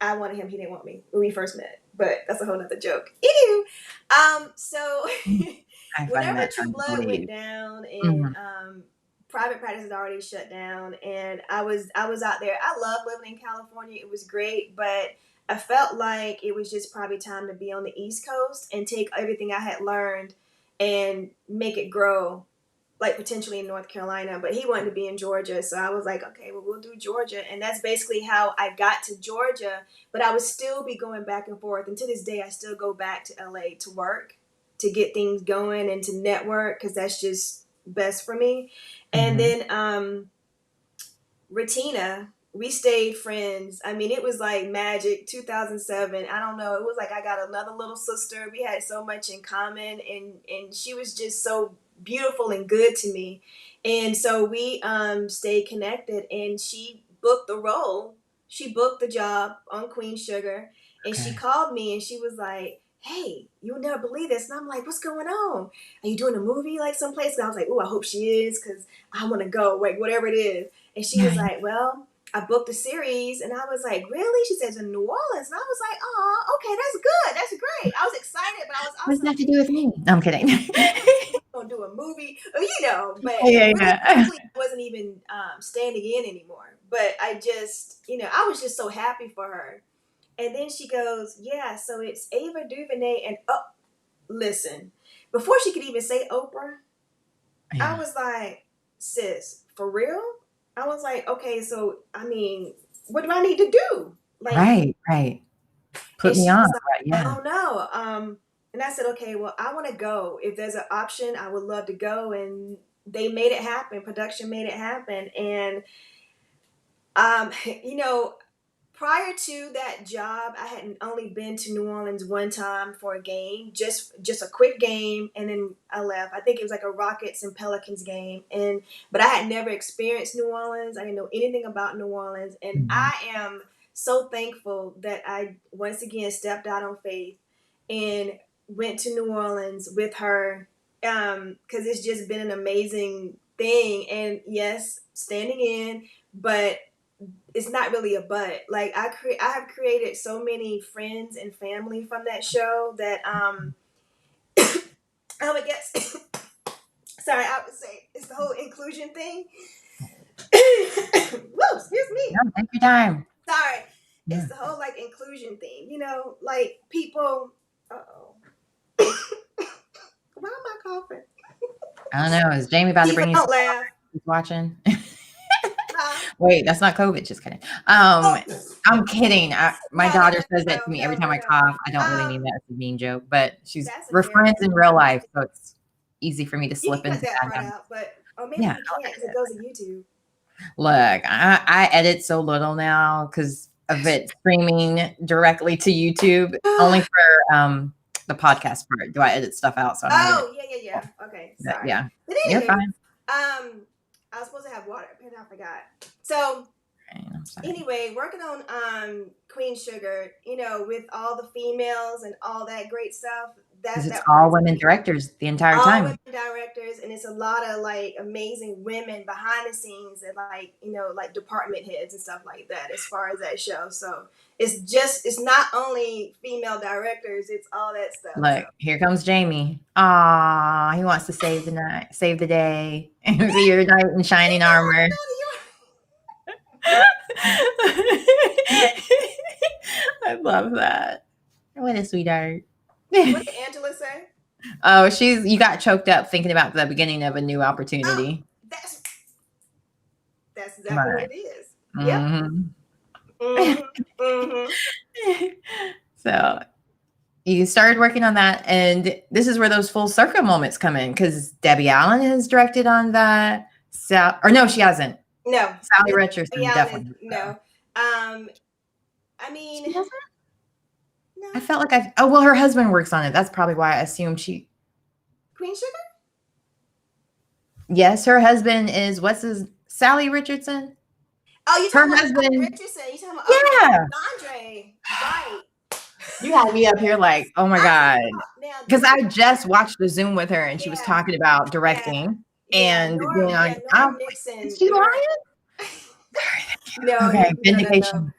I wanted him. He didn't want me when we first met. But that's a whole nother joke. Anywho, so I find whenever that True hard to Blood went believe. down and Mhm. private practice had already shut down, and I was out there. I love living in California. It was great, but I felt like it was just probably time to be on the East Coast and take everything I had learned and make it grow like potentially in North Carolina, but he wanted to be in Georgia. So I was like, okay, well, we'll do Georgia. And that's basically how I got to Georgia. But I would still be going back and forth. And to this day, I still go back to LA to work, to get things going and to network because that's just best for me. And Mhm. then Retina, we stayed friends. I mean, it was like magic. 2007. I don't know. It was like I got another little sister. We had so much in common, and she was just so beautiful and good to me. And so we stayed connected. And she booked the role. She booked the job on Queen Sugar, and she Okay. called me and she was like, "Hey, you would never believe this." And I'm like, "What's going on? Are you doing a movie like someplace?" And I was like, "Oh, I hope she is, because I want to go. Like whatever it is." And she Yeah, was yeah. like, "Well, I booked a series." And I was like, "Really?" She says, "In New Orleans." And I was like, "Oh, okay, that's good. That's great." I was excited, but I was What does that also have to do with me? No, I'm kidding. we're gonna do a movie, you know. But Yeah, really, yeah. mentally, I wasn't even standing in anymore. But I just, I was just so happy for her. And then she goes, "Yeah, so it's Ava DuVernay and oh, listen." Before she could even say Oprah, I Yeah. was like, "Sis, for real?" I was like, "Okay, so I mean, what do I need to do?" Like, Right, right. and Put me she on, was like, right, "I yeah. don't know." And I said, "Okay, well, I want to go. If there's an option, I would love to go." And they made it happen. Production made it happen. And you know, prior to that job, I had only been to New Orleans one time for a game, just a quick game, and then I left. I think it was like a Rockets and Pelicans game, and but I had never experienced New Orleans. I didn't know anything about New Orleans, and Mhm. I am so thankful that I once again stepped out on faith and went to New Orleans with her, because it's just been an amazing thing. And yes, standing in, but it's not really a but. Like I have created so many friends and family from that show that I would guess sorry, I would say it's the whole inclusion thing. Whoa, excuse me. No, take your time. Sorry. It's Yeah. the whole like inclusion thing. Like people oh. Why am I coughing? I don't know. Is Jamie about to Eva, bring you some don't laugh. he's watching? Huh? Wait, that's not COVID. Just kidding. Oh I'm kidding. My no, daughter says that to me every no, time no, I no. cough. I don't really mean that as a mean joke, but That's a we're very friends good in one. real life, so it's easy for me to You slip can cut into that that. part out, but or maybe Yeah, you can't because it goes to YouTube. look, I edit so little now because of That's it streaming directly to YouTube. Only for the podcast part do I edit stuff out, so I don't get. Oh, yeah, yeah, yeah. Okay, But sorry. yeah, But you're anywho, fine. I was supposed to have water, and I forgot. So I'm sorry. anyway, working on Queen Sugar, with all the females and all that great stuff. Because it's That part all is women amazing. directors the entire All women time. directors, and it's a lot of like amazing women behind the scenes and like like department heads and stuff like that as far as that show. So it's not only female directors, it's all that stuff. So Look, here comes Jamie. Ah, he wants to save the night, save the day, be your knight in you shining know I'm armor. I love that. What a sweetheart. what did Angela say? Oh, you got choked up thinking about the beginning of a new Oh, opportunity. that's that's All exactly what right. it is. Yep. Mm-hmm. Mhm. Mhm. So you started working on that, and this is where those full circle moments come in because Debbie Allen has directed on that. Or no, she hasn't. No, Sally no. Richardson Yellen is definitely. no. I mean, She doesn't. I no. felt like oh well, her husband works on it. That's probably why I assumed she. Queen Sugar. Yes, her husband is what's his Sally Richardson. Oh, you Her talking about husband. Richardson? You talking about okay, Yeah, Andre? Right. you had me up here like, oh my I'm god, talking about now. because I just watched the Zoom with her and she was Yeah, talking about yeah, directing yeah. and being Norm, on. yeah, I'm Norm like, is Nixon. she You're right. lying? No, Okay, no. vindication.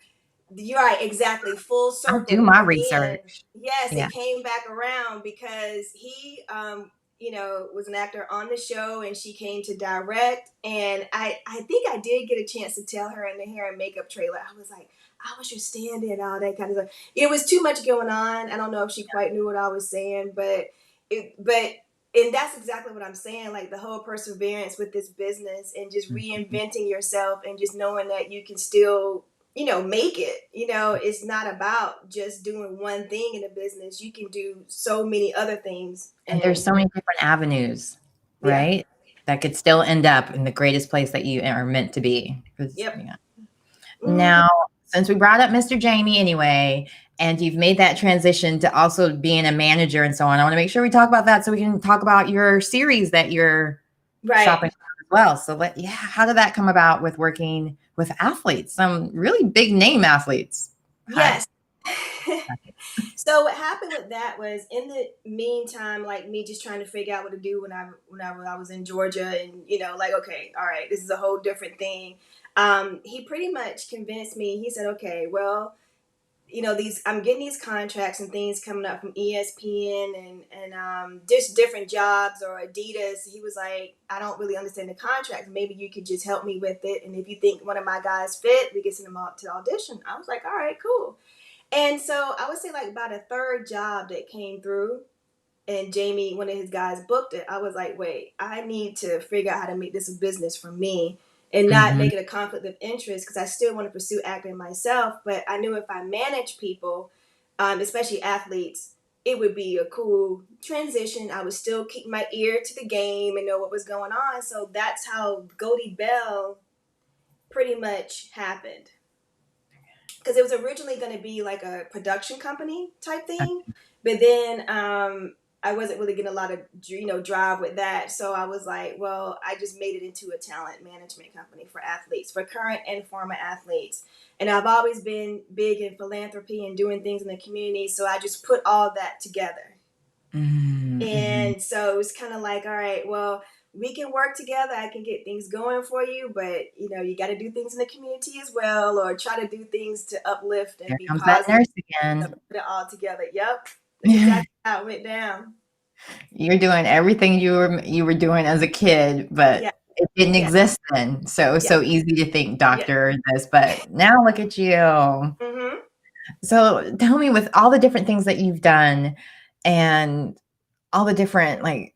You're right, exactly. Full I'll circle. do my Again, research. yes, Yeah. it came back around because he, was an actor on the show, and she came to direct. And I think I did get a chance to tell her in the hair and makeup trailer. I was like, I was your stand-in, all that kind of stuff. It was too much going on. I don't know if she quite knew what I was saying, but and that's exactly what I'm saying. Like the whole perseverance with this business and just Mhm. reinventing yourself and just knowing that you can still make it. It's not about just doing one thing in a business. You can do so many other things. And there's And so many different avenues, yeah. right? That could still end up in the greatest place that you are meant to be. Yep. Yeah. Mm-hmm. Now, since we brought up Mr. Jamie anyway, and you've made that transition to also being a manager and so on, I want to make sure we talk about that so we can talk about your series that you're Right. shopping for as well. So how did that come about with working with athletes? Some really big name athletes. Hi. Yes. So what happened with that was in the meantime, like me just trying to figure out what to do whenever I was in Georgia, and like, okay, all right, this is a whole different thing. He pretty much convinced me. He said, okay, well, these I'm getting these contracts and things coming up from ESPN and just different jobs or Adidas. He was like, I don't really understand the contracts. Maybe you could just help me with it. And if you think one of my guys fit, we can send them out to audition. I was like, all right, cool. And so I would say like about a third job that came through and Jamie, one of his guys, booked it. I was like, wait, I need to figure out how to make this a business for me and not Mm-hmm. make it a conflict of interest because I still want to pursue acting myself. But I knew if I manage people, especially athletes, it would be a cool transition. I would still keep my ear to the game and know what was going on. So that's how Goldie Belle pretty much happened. Because it was originally going to be like a production company type thing, but then I wasn't really getting a lot of drive with that, so I was like, well, I just made it into a talent management company for athletes, for current and former athletes. And I've always been big in philanthropy and doing things in the community, so I just put all that together. Mm-hmm. And so it was kind of like, all right, well, we can work together. I can get things going for you, but you got to do things in the community as well, or try to do things to uplift and Here be comes that positive. nurse again. Put it all together. Yep, that's exactly how it went down. You're doing everything you were doing as a kid, Yeah, but it didn't yeah, exist then. So it was yeah, so easy to think yeah. doctor this, but now look at you. Mm-hmm. So tell me, with all the different things that you've done and all the different, like,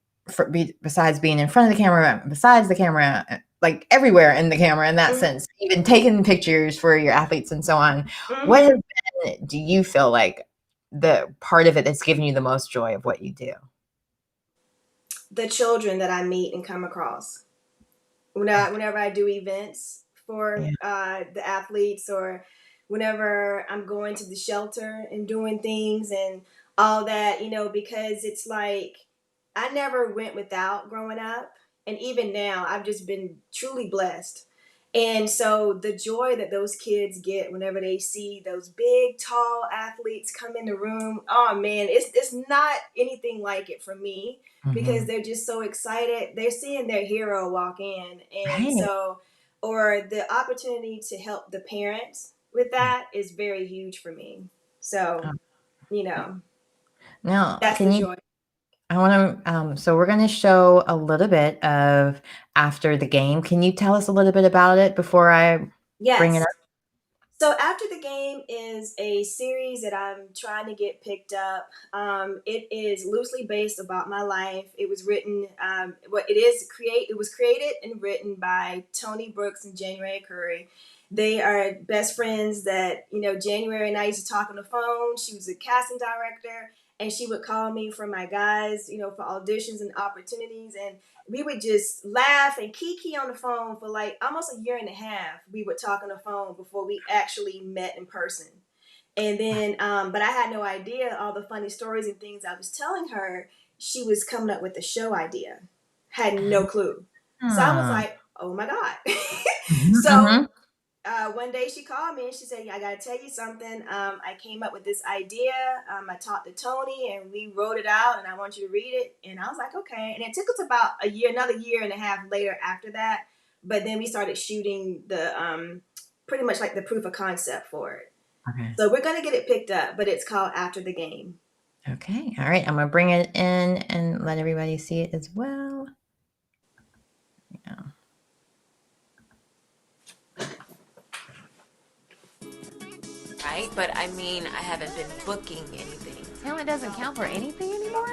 besides being in front of the camera, besides the camera, like everywhere in the camera in that Mm-hmm. sense, even taking pictures for your athletes and so on, what Mm-hmm. has been, do you feel like the part of it that's given you the most joy of what you do? The children that I meet and come across. Whenever I do events for Yeah. the athletes, or whenever I'm going to the shelter and doing things and all that, because it's like I never went without growing up. And even now, I've just been truly blessed. And so the joy that those kids get whenever they see those big, tall athletes come in the room, oh man, it's not anything like it for me because Mhm. they're just so excited. They're seeing their hero walk in. And Right. so, or the opportunity to help the parents with that is very huge for me. So, Um, you know, Now, that's can the you joy. I wanna, so we're gonna show a little bit of after the game. Can you tell us a little bit about it before I bring it Yes. up? So after the game is a series that I'm trying to get picked up. It is loosely based about my life. It was written, it was created and written by Tony Brooks and January Curry. They are best friends that, January and I used to talk on the phone. She was a casting director and she would call me for my guys, for auditions and opportunities. And we would just laugh and kiki on the phone for like almost a year and a half. We would talk on the phone before we actually met in person. And then, but I had no idea all the funny stories and things I was telling her. She was coming up with the show idea. Had no clue. So I was Hmm. like, oh my God. Mhm, So mhm. one day she called me and she said, I got to tell you something. I came up with this idea. I talked to Tony and we wrote it out and I want you to read it. And I was like, okay. And it took us about a year, another year and a half later after that. But then we started shooting the pretty much like the proof of concept for it. Okay. So we're going to get it picked up, but it's called After the Game. Okay. All right. I'm gonna bring it in and let everybody see it as well. Yeah. Right? But I mean, I haven't been booking anything. Talent doesn't count for anything anymore?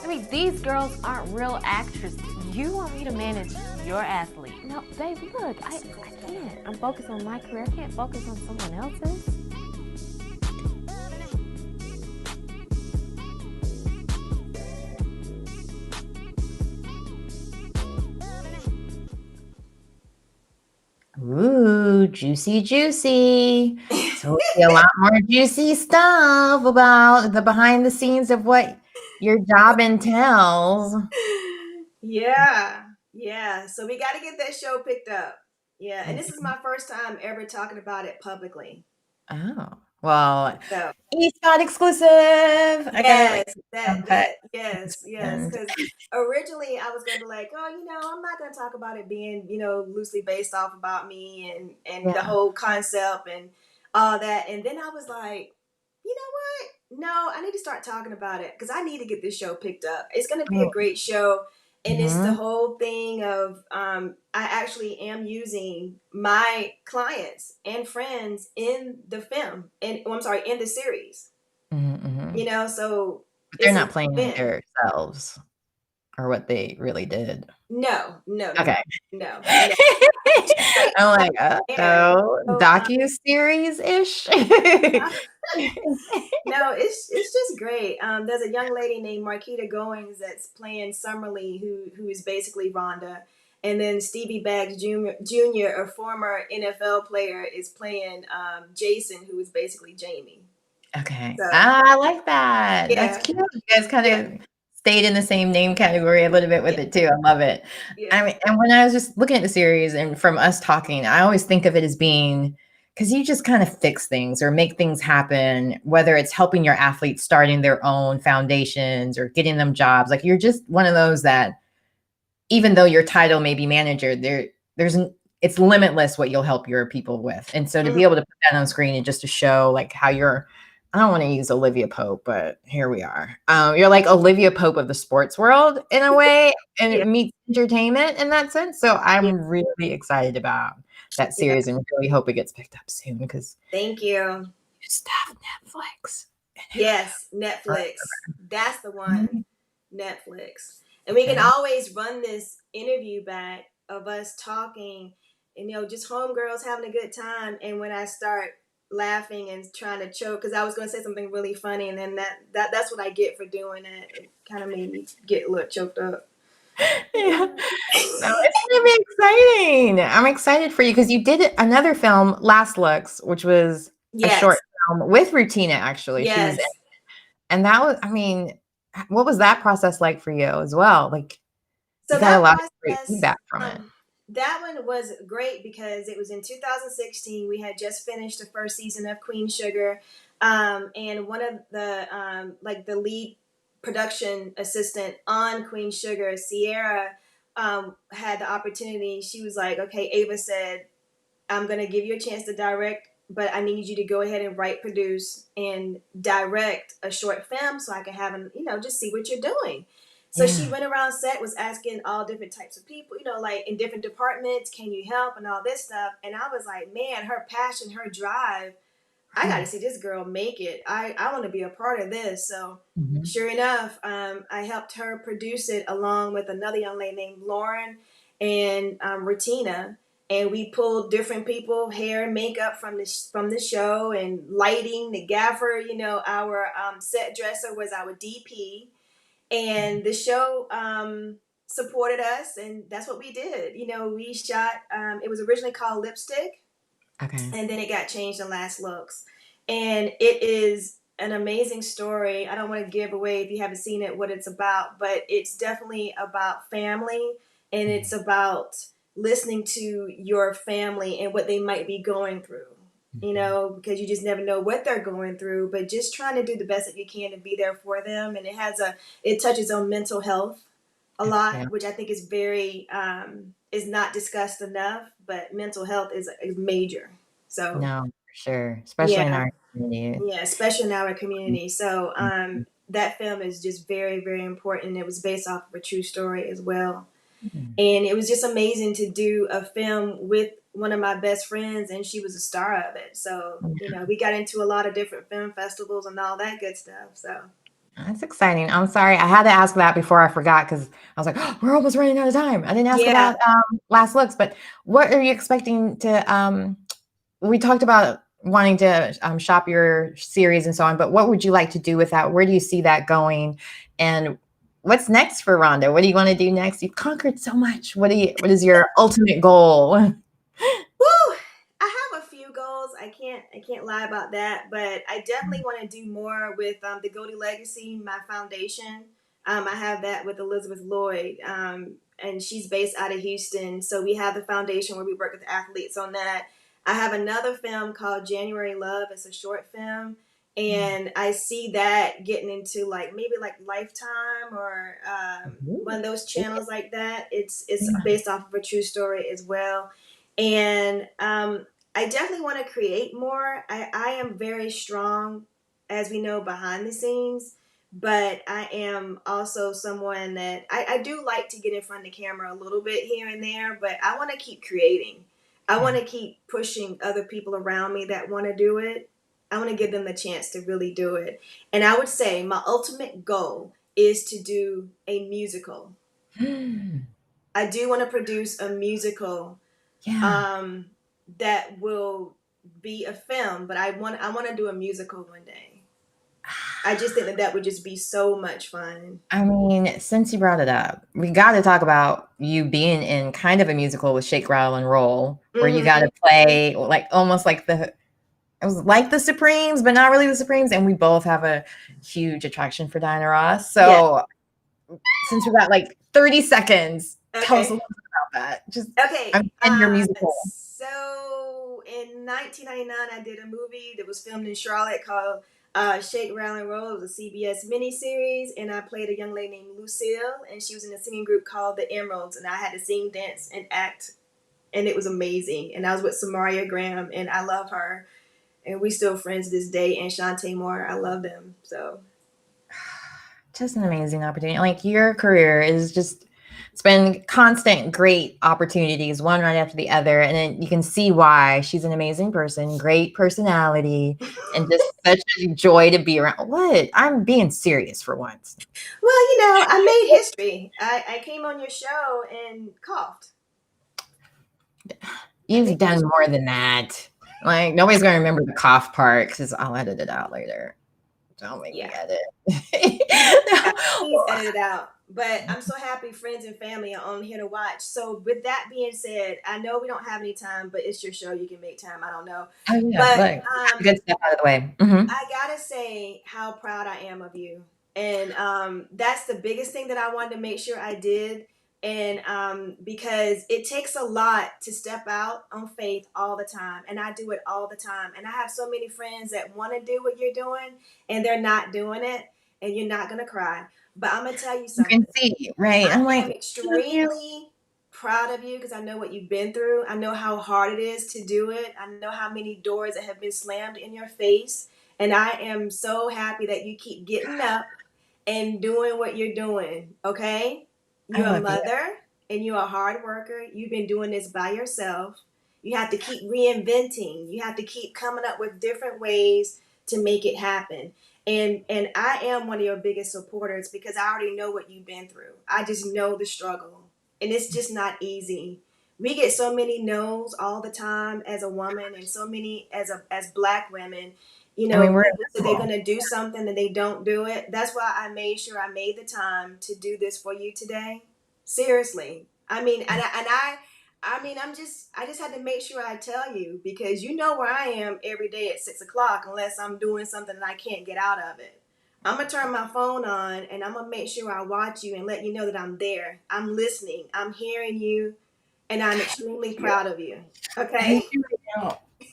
I mean, these girls aren't real actresses. You want me to manage your athlete? No, baby, look, I can't. I'm focused on my career. I can't focus on someone else's. Ooh, juicy, juicy. So we'll see a lot more juicy stuff about the behind the scenes of what your job entails. Yeah. Yeah. So we got to get that show picked up. Yeah. And Okay. this is my first time ever talking about it publicly. Oh, well, So eSpot exclusive. I gotta like yes, that. yes. And Because originally I was gonna be like, oh, I'm not gonna talk about it being, loosely based off about me and the yeah. whole concept and all that. And then I was like, you know what? No, I need to start talking about it because I need to get this show picked up. It's gonna be a great show. And it's the Mm-hmm. whole thing of I actually am using my clients and friends in the film and I'm sorry, in the series. Mm-hmm. Mm-hmm. So But they're it's a not playing spin. themselves or what they really did. No, no, no, Okay. no, no. Straight I'm up like, there. oh, So, docu-series ish. no, it's just great. There's a young lady named Marquita Goings that's playing Summerlee, who is basically Rhonda, and then Stevie Baggs Jr., a former NFL player, is playing Jason, who is basically Jamie. Okay. So Ah, I like that. That's yeah, cute. You guys kind yeah, of stayed in the same name category a little bit with yeah, it too. I love it. yeah, I mean, and when I was just looking at the series and from us talking, I always think of it as being because you just kind of fix things or make things happen, whether it's helping your athletes starting their own foundations or getting them jobs. Like you're just one of those that even though your title may be manager, it's limitless what you'll help your people with. And so to mm, be able to put that on screen and just to show like how you're, I don't want to use Olivia Pope, but here we are. You're like Olivia Pope of the sports world in a way, and yeah, it meets entertainment in that sense. So yeah, I'm really excited about that yeah. series and really hope it gets picked up soon because Thank you. you stuff Netflix. Yes, Netflix. That's the one. Mhm. Netflix. And we can Okay. always run this interview back of us talking and just homegirls having a good time. And when I start laughing and trying to choke, because I was going to say something really funny, and then that's what I get for doing it. It kind of made me get a little choked up. Yeah. Yeah. No, it's gonna be exciting. I'm excited for you because you did another film, Last Looks, which was a short Yes. film with Rutina, actually. She was, Yes. and that was, I mean, what was that process like for you as well? Like, you So got a that lot of great process, feedback from it. that one was great because it was in 2016. We had just finished the first season of Queen Sugar, and one of the like the lead production assistant on Queen Sugar, Sierra, had the opportunity. She was like, "Okay," Ava said, "I'm gonna give you a chance to direct." But I need you to go ahead and write, produce, and direct a short film so I can have them, just see what you're doing. So she Yeah. went around set, was asking all different types of people, like in different departments, can you help and all this stuff. And I was like, man, her passion, her drive, I got to see this girl make it. I want to be a part of this. So Mhm. sure enough, I helped her produce it along with another young lady named Lauren and Retina. And we pulled different people, hair and makeup from the show, and lighting, the gaffer. Our set dresser was our DP, and the show supported us, and that's what we did. We shot. It was originally called Lipstick, Okay. and then it got changed to Last Looks, and it is an amazing story. I don't want to give away, if you haven't seen it, what it's about, but it's definitely about family, and it's about listening to your family and what they might be going through. Because you just never know what they're going through, but just trying to do the best that you can to be there for them. And it touches on mental health a Yeah. lot, which I think is very is not discussed enough. But mental health is major. So No, for sure, especially in yeah, our community. yeah, especially in our community. So that film is just very, very important. It was based off of a true story as well, Mhm. and it was just amazing to do a film with one of my best friends, and she was a star of it. So we got into a lot of different film festivals and all that good stuff. So That's exciting. I'm sorry. I had to ask that before I forgot because I was like, oh, we're almost running out of time. I didn't ask yeah. about last looks, but what are you expecting to we talked about wanting to shop your series and so on, but what would you like to do with that? Where do you see that going? And what's next for Rhonda? What do you want to do next? You've conquered so much. What is your ultimate goal? Woo! I have a few goals. I can't lie about that, but I definitely want to do more with the Goldie Legacy, my foundation. I have that with Elizabeth Lloyd, and she's based out of Houston. So we have the foundation where we work with the athletes on that. I have another film called January Love. It's a short film, and I see that getting into maybe like Lifetime or one of those channels like that. It's based off of a true story as well, and I definitely want to create more. I am very strong, as we know, behind the scenes, but I am also someone that I do like to get in front of the camera a little bit here and there, but I want to keep creating. I want to keep pushing other people around me that want to do it. I want to give them the chance to really do it. And I would say my ultimate goal is to do a musical. I do want to produce a musical Yeah. um, that will be a film, but I want to do a musical one day. I just think that would just be so much fun. I mean, since you brought it up, we got to talk about you being in kind of a musical with Shake, Rattle, and Roll, where you got Mm-hmm. to play like almost like it was like the Supremes, but not really the Supremes. And we both have a huge attraction for Diana Ross. Yeah. So since we got like 30 seconds, tell us a Okay. little bit about that. Just, Okay. I'm in your musical. So in 1999, I did a movie that was filmed in Charlotte called Shake, Rattle, and Roll. It was a CBS miniseries, and I played a young lady named Lucille, and she was in a singing group called the Emeralds, and I had to sing, dance, and act, and it was amazing. And I was with Samaria Graham, and I love her, and we still friends to this day. And Shantae Moore, I love them. So Just an amazing opportunity. Like your career is just, it's been constant, great opportunities, one right after the other. And then you can see why she's an amazing person, great personality, and just such a joy to be around. What? I'm being serious for once. well, I made history. I came on your show and coughed. I You've think that done was more than that. Like nobody's gonna remember the cough part because I'll edit it out later. Don't make me yeah. edit. Yeah, please edit it out. But I'm so happy friends and family are on here to watch. So with that being said, I know we don't have any time, but it's your show. You can make time. I don't know. Oh yeah, But look, good stuff out of the way. Mhm. I gotta say how proud I am of you. And that's the biggest thing that I wanted to make sure I did. And because it takes a lot to step out on faith all the time. And I do it all the time. And I have so many friends that want to do what you're doing and they're not doing it. And you're not going to cry. But I'm going to tell you You can something. see, right? I'm I like, am good of you. extremely proud of you because I know what you've been through. I know how hard it is to do it. I know how many doors that have been slammed in your face. And I am so happy that you keep getting up and doing what you're doing, okay? I You're a love you. mother and you're a hard worker. You've been doing this by yourself. You have to keep reinventing. You have to keep coming up with different ways to make it happen. And I am one of your biggest supporters because I already know what you've been through. I just know the struggle. And it's just not easy. We get so many no's all the time as a woman and so many as black women. You I mean, know, we're people say they're invisible. gonna do something and they don't do it. That's why I made sure I made the time to do this for you today. Seriously. I mean, I just had to make sure I tell you because you know where I am every day at 6 o'clock unless I'm doing something and I can't get out of it. I'm gonna turn my phone on and I'm gonna make sure I watch you and let you know that I'm there. I'm listening. I'm hearing you, and I'm extremely proud of you. Okay. Thank you.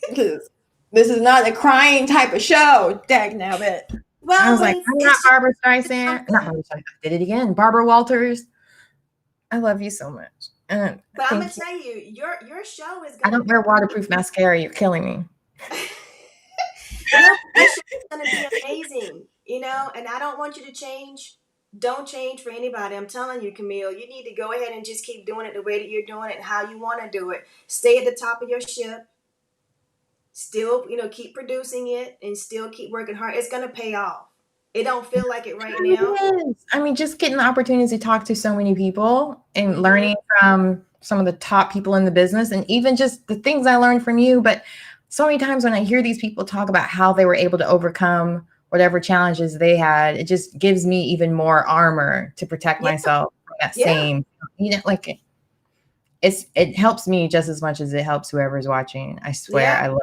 Because this is not a crying type of show. Dag nabbit. I Well, was but like, I'm not it's just Barbara Streisand. Not Barbara Streisand. I did it again. Barbara Walters. I love you so much. but I'm gonna Thank you. tell you, your show is I gonna don't wear waterproof mascara. You're killing me. your show is gonna be amazing, you know, and I don't want you to change. Don't change for anybody. I'm telling you, Camille, you need to go ahead and just keep doing it the way that you're doing it and how you want to do it. Stay at the top of your ship. Still, you know, keep producing it and still keep working hard. It's gonna pay off. It don't feel like it right now. It is. I mean, just getting the opportunity to talk to so many people and Mm-hmm. learning from some of the top people in the business and even just the things I learned from you. But so many times when I hear these people talk about how they were able to overcome whatever challenges they had, it just gives me even more armor to protect Yeah, myself from that yeah, same, like it helps me just as much as it helps whoever's watching. I swear yeah. I love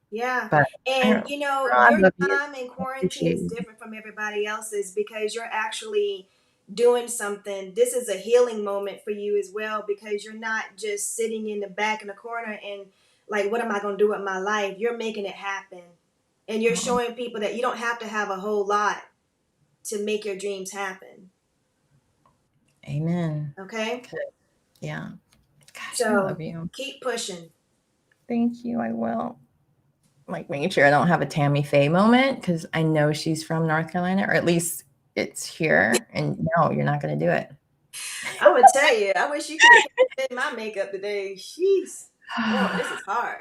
Yeah. but I And don't you know, I your love you. time in I quarantine appreciate is you. different from everybody else's because you're actually doing something. This is a healing moment for you as well because you're not just sitting in the back in the corner and like, what am I going to do with my life? You're making it happen. And you're Oh, showing people that you don't have to have a whole lot to make your dreams happen. amen. Okay? Yeah. Gosh, I So love you. keep pushing. Thank you. I will. Like making sure I don't have a Tammy Faye moment because I know she's from North Carolina, or at least it's here. And no, you're not going to do it. I would tell you, I wish you could have did my makeup today. Jeez. Oh, this is hard.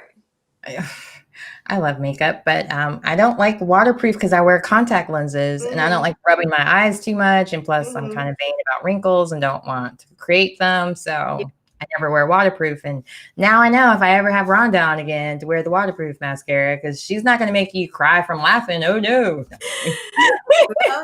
I love makeup, but I don't like waterproof because I wear contact lenses and I don't Mm-hmm. like rubbing my eyes too much. And plus, I'm Mm-hmm. kind of vain about wrinkles and don't want to create them. Yeah. So I never wear waterproof. And now I know if I ever have Rhonda on again to wear the waterproof mascara because she's not going to make you cry from laughing. Oh, no. Well,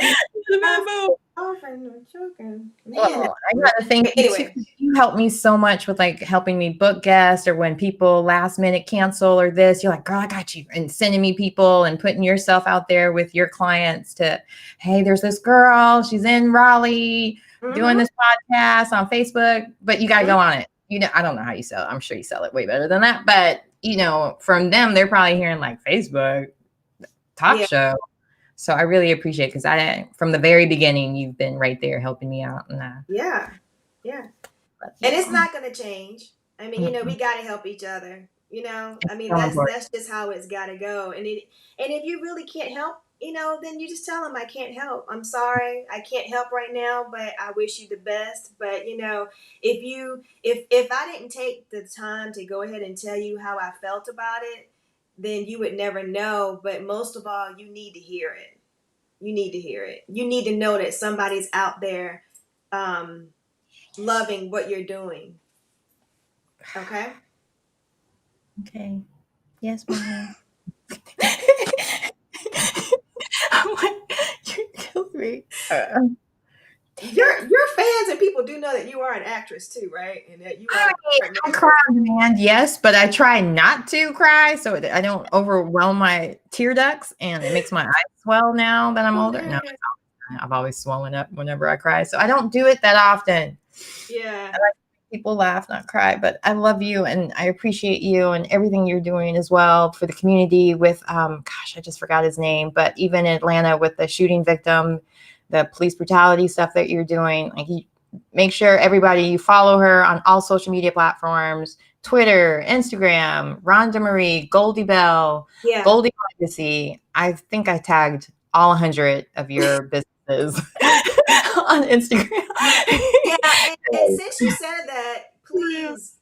Mabel. often choking. Man. Well, I gotta thank you too. Anyway, 'Cause you helped me so much with like helping me book guests or when people last minute cancel or this, you're like, girl, I got you. And sending me people and putting yourself out there with your clients to, hey, there's this girl, she's in Raleigh doing mm-hmm. this podcast on Facebook, but you gotta go on it. You know, I don't know how you sell it. I'm sure you sell it way better than that. But you know, from them, they're probably hearing like Facebook talk Yeah, show. So I really appreciate because from the very beginning, you've been right there helping me out. And yeah, yeah. love And it's you. not gonna change. I mean, you know, we Mm-mm. gotta help each other. You know, I It's mean, so that's important. that's just how it's gotta go. And if you really can't help, you know, then you just tell them I can't help. I'm sorry, I can't help right now, but I wish you the best. But you know, if I didn't take the time to go ahead and tell you how I felt about it, then you would never know. But most of all, you need to hear it. You need to hear it. You need to know that somebody's out there um, loving what you're doing. Okay? Okay. Yes, Mom. I'm like, you're killing me. Your fans and people do know that you are an actress too, right? And that you I are mean, part I of cry on demand, yes, but I try not to cry so that I don't overwhelm my tear ducts, and it makes my eyes swell now that I'm older. No, hilarious. I've always swollen up whenever I cry, so I don't do it that often. Yeah. I like people laugh, not cry, but I love you and I appreciate you and everything you're doing as well for the community with, gosh, I just forgot his name, but even in Atlanta with the shooting victim, the police brutality stuff that you're doing, like make sure everybody you follow her on all social media platforms, Twitter, Instagram, Rhonda Marie, Goldie Belle, Yeah. Goldie Legacy. I think I tagged all 100 of your businesses is on Instagram. Yeah, and since you said that, please,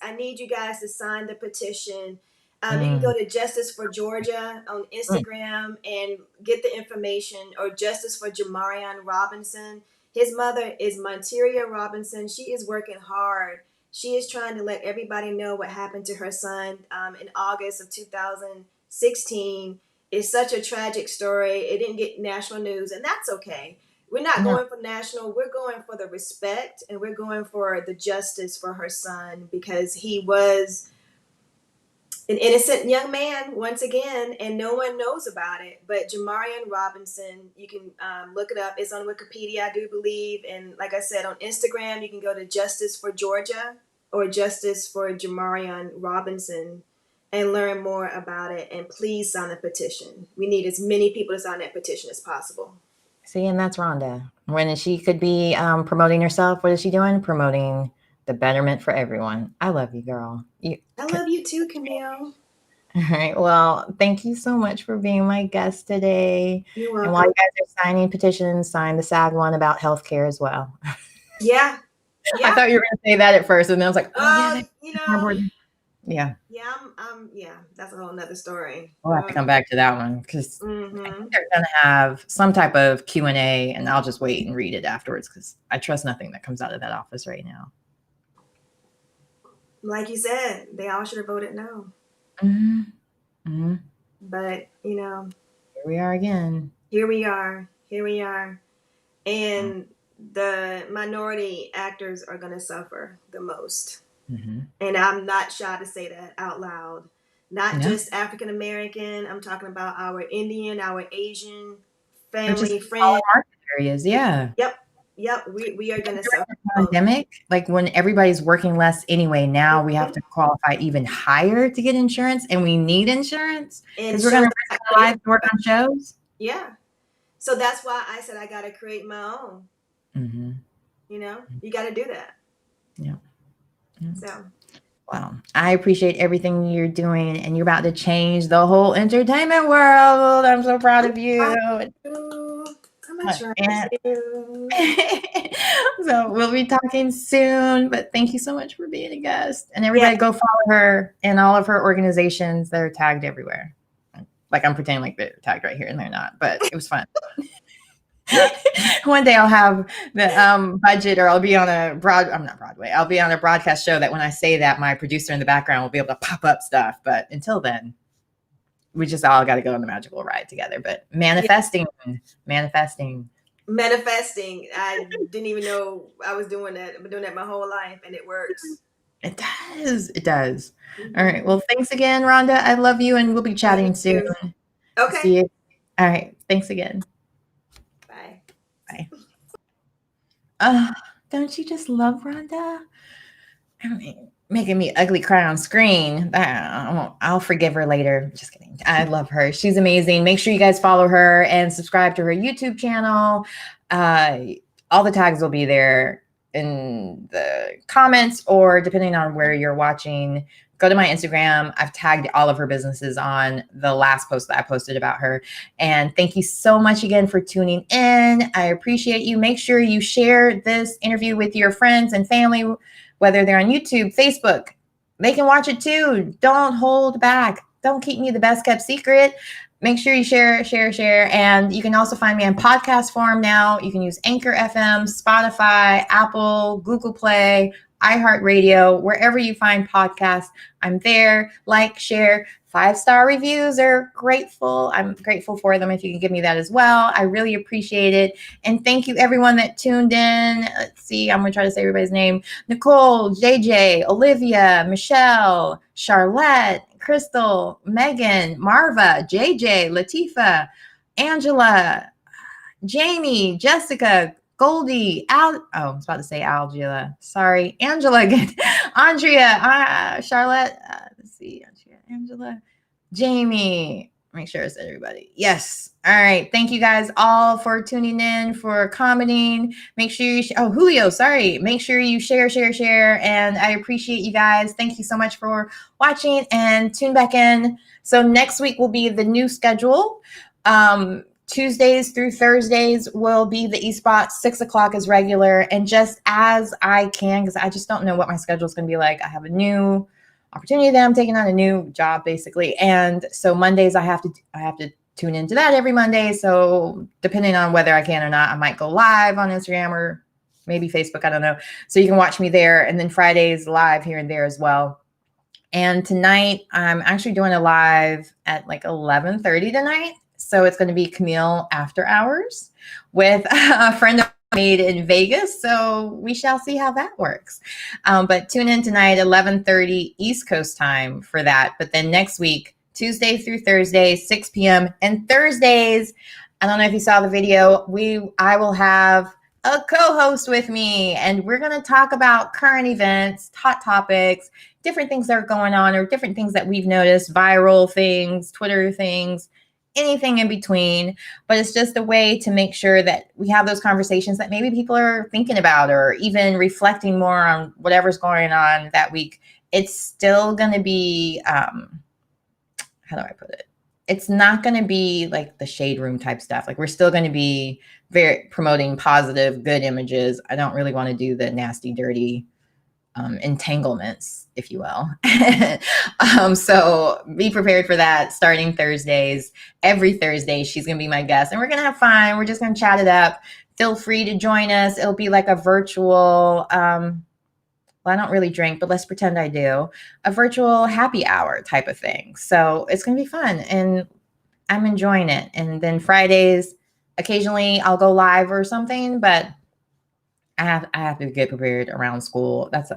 I need you guys to sign the petition. You can go to Justice for Georgia on Instagram and get the information, or Justice for Jamarion Robinson. His mother is Monteria Robinson. She is working hard. She is trying to let everybody know what happened to her son in August of 2016. It's such a tragic story. It didn't get national news, and that's okay. We're not No. going for national. We're going for the respect, and we're going for the justice for her son, because he was an innocent young man once again, and no one knows about it. But Jamarion Robinson, you can look it up. It's on Wikipedia, I do believe. And like I said, on Instagram, you can go to Justice for Georgia or Justice for Jamarion Robinson and learn more about it. And please sign the petition. We need as many people to sign that petition as possible. See, and that's Rhonda. When she could be promoting herself, what is she doing? Promoting the betterment for everyone. I love you, girl. I love you too, Camille. All right. Well, thank you so much for being my guest today. You're welcome. And while you guys are signing petitions, sign the SAG one about healthcare as well. Yeah. I thought you were going to say that at first, and then I was like, oh, yeah. Yeah, that's a whole nother story. We'll have to come back to that one, because I think they're going to have some type of Q&A, and I'll just wait and read it afterwards, because I trust nothing that comes out of that office right now. Like you said, they all should have voted no. But, here we are again. Here we are. And the minority actors are going to suffer the most. And I'm not shy to say that out loud. Not just African American. I'm talking about our Indian, our Asian family, friends. All market areas, yeah. Yep. We are going to suffer. Pandemic, like when everybody's working less anyway, now we have to qualify even higher to get insurance, and we need insurance because we're going to risk our lives to work on shows. Yeah. So that's why I said I got to create my own. You got to do that. Yeah. So. Well, I appreciate everything you're doing, and you're about to change the whole entertainment world. I'm so proud of you. So we'll be talking soon, but thank you so much for being a guest. And everybody go follow her and all of her organizations. They're tagged everywhere. Like I'm pretending like they're tagged right here and they're not, but it was fun. One day I'll have the budget, or I'll be on I'm not Broadway. I'll be on a broadcast show that when I say that, my producer in the background will be able to pop up stuff. But until then, we just all got to go on the magical ride together. But manifesting. I didn't even know I was doing that. I've been doing that my whole life, and it works. It does. All right. Well, thanks again, Rhonda. I love you, and we'll be chatting soon. Okay. See you. All right. Thanks again. Bye. Don't you just love Rhonda? I mean, making me ugly cry on screen. I'll forgive her later. Just kidding. I love her. She's amazing. Make sure you guys follow her and subscribe to her YouTube channel. All the tags will be there in the comments, or depending on where you're watching, go to my Instagram. I've tagged all of her businesses on the last post that I posted about her. And thank you so much again for tuning in. I appreciate you. Make sure you share this interview with your friends and family, whether they're on YouTube, Facebook. They can watch it too. Don't hold back. Don't keep me the best kept secret. Make sure you share. And you can also find me in podcast form now. You can use Anchor FM, Spotify, Apple, Google Play, iHeartRadio, wherever you find podcasts. I'm there. Like, share. 5-star reviews are grateful. I'm grateful for them if you can give me that as well. I really appreciate it. And thank you everyone that tuned in. Let's see, I'm going to try to say everybody's name. Nicole, JJ, Olivia, Michelle, Charlotte, Crystal, Megan, Marva, JJ, Latifa, Angela, Jamie, Jessica, Goldie, I was about to say Angela. Sorry, Angela again. Andrea, Charlotte. Let's see, Angela, Jamie. Make sure I said everybody. Yes. All right. Thank you guys all for tuning in, for commenting. Make sure you, Julio, sorry. Make sure you share. And I appreciate you guys. Thank you so much for watching, and tune back in. So next week will be the new schedule. Tuesdays through Thursdays will be the eSpot. 6 o'clock is regular. And just as I can, because I just don't know what my schedule is going to be like. I have a new opportunity that I'm taking on, a new job basically. And so Mondays I have to tune into that every Monday. So depending on whether I can or not, I might go live on Instagram or maybe Facebook. I don't know. So you can watch me there. And then Fridays live here and there as well. And tonight I'm actually doing a live at like 11:30 tonight. So it's going to be Camille After Hours with a friend of mine in Vegas. So we shall see how that works. But tune in tonight, 11:30 East Coast time for that. But then next week, Tuesday through Thursday, 6 p.m. And Thursdays, I don't know if you saw the video, I will have a co-host with me, and we're going to talk about current events, hot topics, different things that are going on, or different things that we've noticed, viral things, Twitter things, anything in between. But it's just a way to make sure that we have those conversations that maybe people are thinking about, or even reflecting more on whatever's going on that week. It's still going to be, how do I put it? It's not going to be like the shade room type stuff. Like, we're still going to be very promoting positive, good images. I don't really want to do the nasty, dirty entanglements, if you will. So be prepared for that starting Thursdays. Every Thursday, she's going to be my guest, and we're going to have fun. We're just going to chat it up. Feel free to join us. It'll be like a virtual, well, I don't really drink, but let's pretend I do, a virtual happy hour type of thing. So it's going to be fun, and I'm enjoying it. And then Fridays, occasionally I'll go live or something, but I have to get prepared around school. That's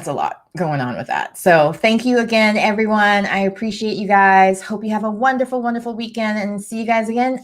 a lot going on with that. So thank you again, everyone. I appreciate you guys. Hope you have a wonderful, wonderful weekend, and see you guys again on